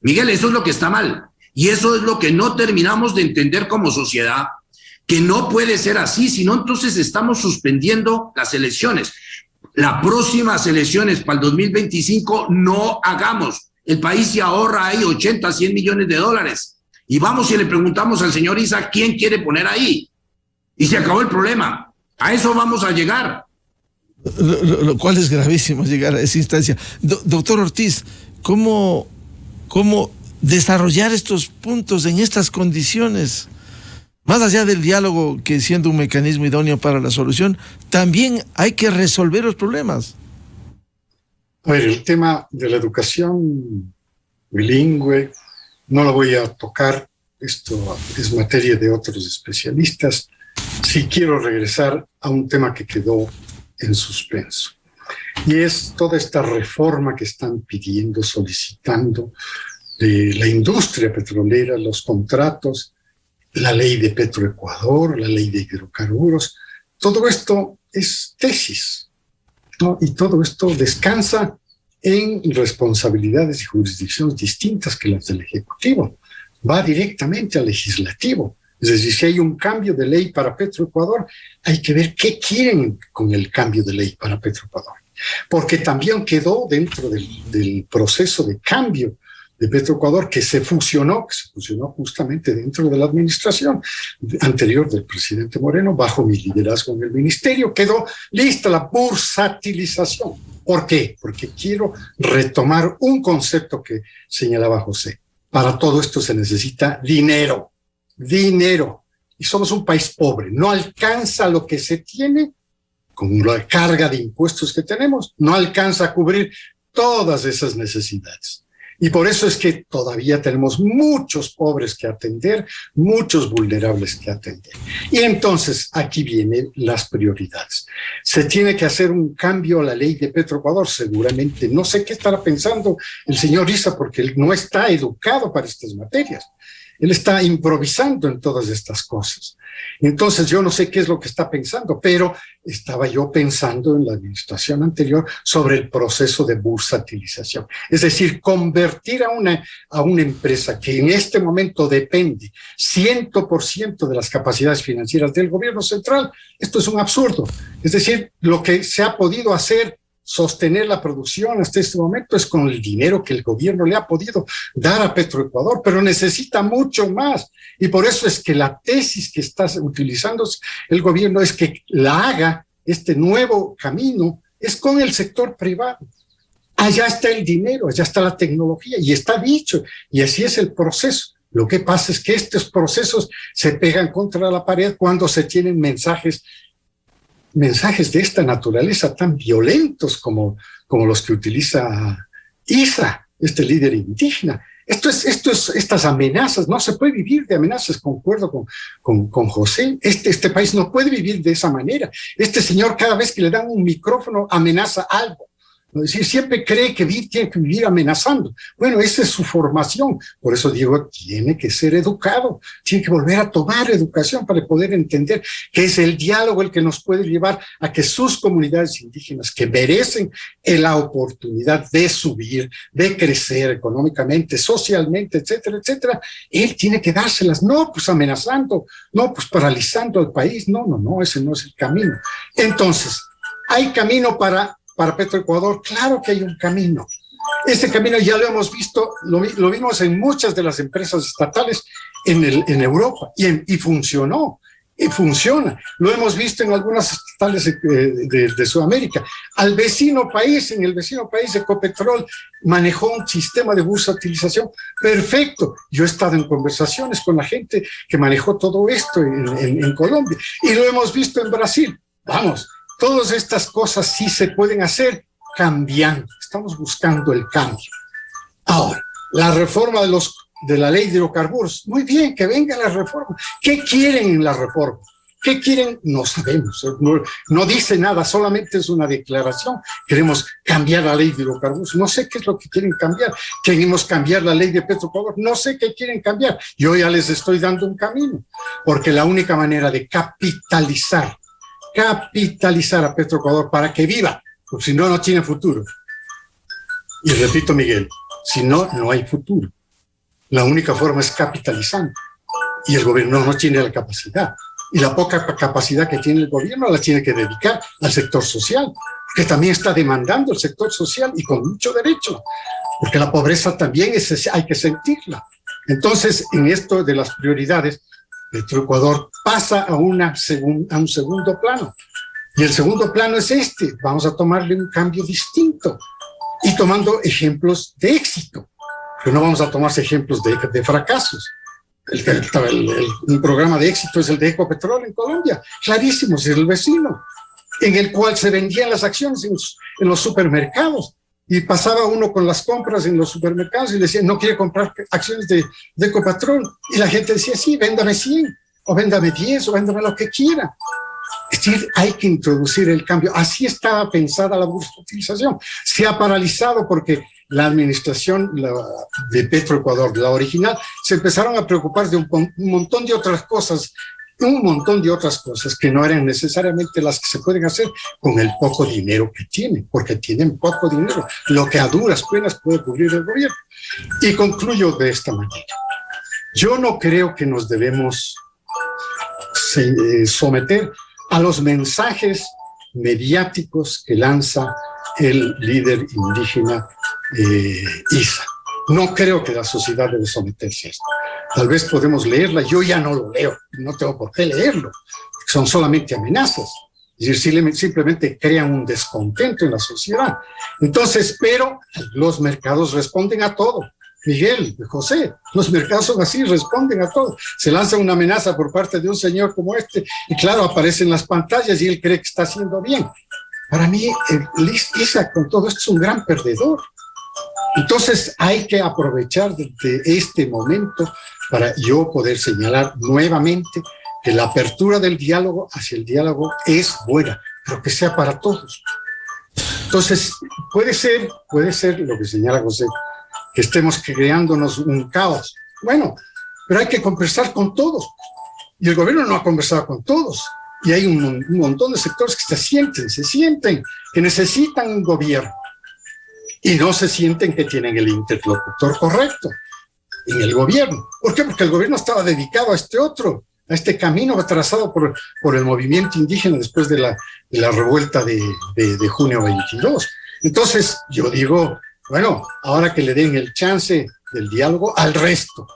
Miguel, eso es lo que está mal. Y eso es lo que no terminamos de entender como sociedad, que no puede ser así, sino entonces estamos suspendiendo las elecciones. Las próximas elecciones para el 2025 no hagamos. El país se ahorra ahí 80, 100 millones de dólares. Y vamos y le preguntamos al señor Issa quién quiere poner ahí. Y se acabó el problema. A eso vamos a llegar. Lo cual es gravísimo llegar a esa instancia. Doctor Ortiz, ¿cómo desarrollar estos puntos en estas condiciones? Más allá del diálogo, que siendo un mecanismo idóneo para la solución, también hay que resolver los problemas. A ver, el tema de la educación bilingüe no lo voy a tocar, esto es materia de otros especialistas. Sí quiero regresar a un tema que quedó en suspenso, y es toda esta reforma que están pidiendo, solicitando de la industria petrolera, los contratos, la ley de Petroecuador, la ley de hidrocarburos. Todo esto es tesis, ¿no? Y todo esto descansa en responsabilidades y jurisdicciones distintas que las del Ejecutivo. Va directamente al Legislativo. Es decir, si hay un cambio de ley para Petroecuador, hay que ver qué quieren con el cambio de ley para Petroecuador. Porque también quedó dentro del proceso de cambio de Petroecuador, que se fusionó justamente dentro de la administración anterior del presidente Moreno, bajo mi liderazgo en el ministerio, quedó lista la bursatilización. ¿Por qué? Porque quiero retomar un concepto que señalaba José. Para todo esto se necesita dinero. Y somos un país pobre. No alcanza lo que se tiene, con la carga de impuestos que tenemos, no alcanza a cubrir todas esas necesidades. Y por eso es que todavía tenemos muchos pobres que atender, muchos vulnerables que atender. Y entonces aquí vienen las prioridades. Se tiene que hacer un cambio a la ley de Petroecuador, seguramente. No sé qué estará pensando el señor Issa, porque él no está educado para estas materias. Él está improvisando en todas estas cosas. Entonces yo no sé qué es lo que está pensando, pero estaba yo pensando en la administración anterior sobre el proceso de bursatilización. Es decir, convertir a una empresa que en este momento depende 100% de las capacidades financieras del gobierno central. Esto es un absurdo. Es decir, lo que se ha podido hacer, sostener la producción hasta este momento, es con el dinero que el gobierno le ha podido dar a Petroecuador, pero necesita mucho más. Y por eso es que la tesis que está utilizando el gobierno es que la haga, este nuevo camino, es con el sector privado. Allá está el dinero, allá está la tecnología, y está dicho, y así es el proceso. Lo que pasa es que estos procesos se pegan contra la pared cuando se tienen mensajes de esta naturaleza tan violentos como los que utiliza Issa, este líder indígena. Estas amenazas, no se puede vivir de amenazas, concuerdo con José. Este país no puede vivir de esa manera. Este señor, cada vez que le dan un micrófono, amenaza algo. Es decir, siempre cree que tiene que vivir amenazando. Bueno, esa es su formación. Por eso digo, tiene que ser educado, tiene que volver a tomar educación para poder entender que es el diálogo el que nos puede llevar a que sus comunidades indígenas, que merecen la oportunidad de subir, de crecer económicamente, socialmente, etcétera, etcétera, él tiene que dárselas, no pues amenazando, no pues paralizando al país, no, ese no es el camino. Entonces, ¿hay camino para Petroecuador? Claro que hay un camino. Ese camino ya lo hemos visto, lo vimos en muchas de las empresas estatales en Europa y funcionó, y funciona. Lo hemos visto en algunas estatales de Sudamérica. En el vecino país, Ecopetrol manejó un sistema de bursatilización perfecto. Yo he estado en conversaciones con la gente que manejó todo esto en Colombia y lo hemos visto en Brasil. Vamos, todas estas cosas sí se pueden hacer cambiando. Estamos buscando el cambio. Ahora, la reforma de la ley de hidrocarburos. Muy bien, que venga la reforma. ¿Qué quieren en la reforma? ¿Qué quieren? No sabemos. No dice nada, solamente es una declaración. Queremos cambiar la ley de hidrocarburos. No sé qué es lo que quieren cambiar. Queremos cambiar la ley de Petroecuador. No sé qué quieren cambiar. Yo ya les estoy dando un camino. Porque la única manera de capitalizar a Petroecuador para que viva, porque si no, no tiene futuro. Y repito, Miguel, si no, no hay futuro. La única forma es capitalizando. Y el gobierno no tiene la capacidad. Y la poca capacidad que tiene el gobierno la tiene que dedicar al sector social, que también está demandando el sector social y con mucho derecho, porque la pobreza también hay que sentirla. Entonces, en esto de las prioridades, Petroecuador pasa a un segundo plano. Y el segundo plano es vamos a tomarle un cambio distinto y tomando ejemplos de éxito, pero no vamos a tomar ejemplos de fracasos. Un programa de éxito es el de Ecopetrol en Colombia, clarísimo, es el vecino, en el cual se vendían las acciones en los supermercados. Y pasaba uno con las compras en los supermercados y le decía, no quiere comprar acciones de Ecopetrol. Y la gente decía, sí, véndame 100, o véndame 10, o véndame lo que quiera. Es decir, hay que introducir el cambio. Así estaba pensada la bursatilización. Se ha paralizado porque la administración de Petroecuador, la original, se empezaron a preocupar de un montón de otras cosas, que no eran necesariamente las que se pueden hacer con el poco dinero que tienen, porque tienen poco dinero, lo que a duras penas puede cubrir el gobierno. Y concluyo de esta manera. Yo no creo que nos debemos someter a los mensajes mediáticos que lanza el líder indígena Isa. No creo que la sociedad debe someterse a esto. Tal vez podemos leerla, yo ya no lo leo, no tengo por qué leerlo, son solamente amenazas. Es decir, simplemente crean un descontento en la sociedad. Entonces, pero los mercados responden a todo. Miguel, José, los mercados son así, responden a todo. Se lanza una amenaza por parte de un señor como este y claro, aparece en las pantallas y él cree que está haciendo bien. Para mí, Isa con todo esto es un gran perdedor. Entonces hay que aprovechar de este momento para yo poder señalar nuevamente que la apertura del diálogo hacia el diálogo es buena, pero que sea para todos. Entonces puede ser lo que señala José, que estemos creándonos un caos. Bueno, pero hay que conversar con todos. Y el gobierno no ha conversado con todos. Y hay un montón de sectores que se sienten que necesitan un gobierno. Y no se sienten que tienen el interlocutor correcto en el gobierno. ¿Por qué? Porque el gobierno estaba dedicado a este camino trazado por el movimiento indígena después de la revuelta de junio 22. Entonces, yo digo, bueno, ahora que le den el chance del diálogo al resto.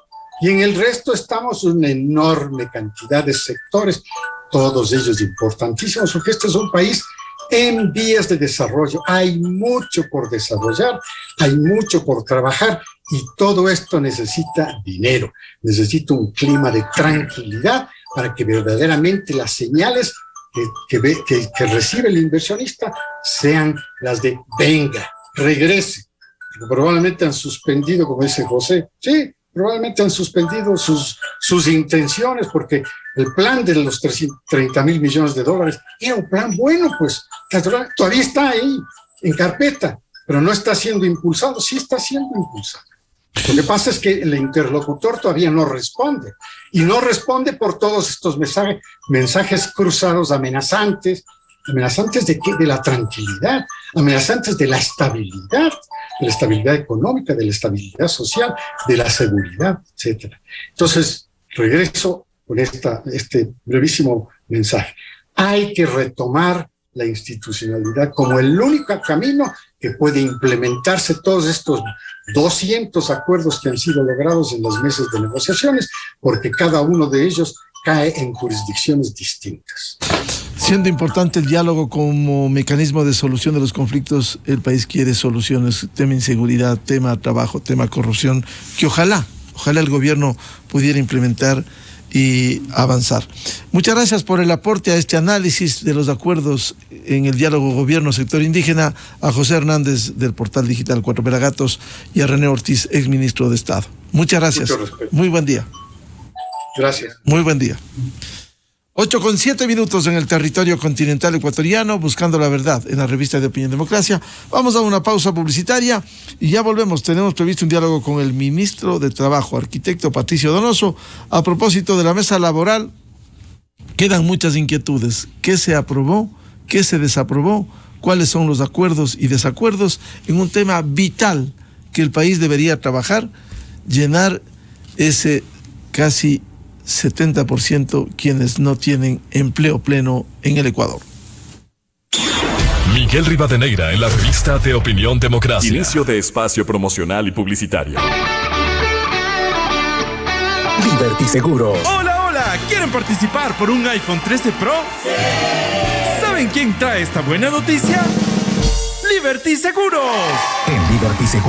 Y en el resto estamos una enorme cantidad de sectores, todos ellos importantísimos, porque este es un país en vías de desarrollo. Hay mucho por desarrollar, hay mucho por trabajar y todo esto necesita dinero, necesita un clima de tranquilidad para que verdaderamente las señales que recibe el inversionista sean las de venga, regrese. Probablemente han suspendido, como dice José, sí, probablemente han suspendido sus intenciones porque el plan de los 30,000 millones de dólares era un plan bueno, pues todavía está ahí en carpeta, pero no está siendo impulsado. Sí está siendo impulsado. Lo que pasa es que el interlocutor todavía no responde, y no responde por todos estos mensajes cruzados amenazantes. ¿Amenazantes de qué? De la tranquilidad, amenazantes de la estabilidad económica, de la estabilidad social, de la seguridad, etc. Entonces, regreso con este brevísimo mensaje. Hay que retomar la institucionalidad como el único camino que puede implementarse todos estos 200 acuerdos que han sido logrados en los meses de negociaciones, porque cada uno de ellos cae en jurisdicciones distintas. Siendo importante el diálogo como mecanismo de solución de los conflictos, el país quiere soluciones, tema inseguridad, tema trabajo, tema corrupción, que ojalá el gobierno pudiera implementar y avanzar. Muchas gracias por el aporte a este análisis de los acuerdos en el diálogo gobierno-sector indígena, a José Hernández del portal digital Cuatro Pelagatos y a René Ortiz, exministro de Estado. Muchas gracias. Mucho respeto. Muy buen día. Gracias. Muy buen día. 8:07 en el territorio continental ecuatoriano, buscando la verdad en la revista de Opinión Democracia. Vamos a una pausa publicitaria y ya volvemos. Tenemos previsto un diálogo con el ministro de Trabajo, arquitecto Patricio Donoso, a propósito de la mesa laboral. Quedan muchas inquietudes. ¿Qué se aprobó? ¿Qué se desaprobó? ¿Cuáles son los acuerdos y desacuerdos en un tema vital que el país debería trabajar? Llenar ese casi 70% quienes no tienen empleo pleno en el Ecuador. Miguel Rivadeneira en la revista de Opinión Democracia. Inicio de espacio promocional y publicitario. Liberty Seguros. Hola, ¿quieren participar por un iPhone 13 Pro? ¡Sí! ¿Saben quién trae esta buena noticia? Liberty Seguros. En Liberty Seguros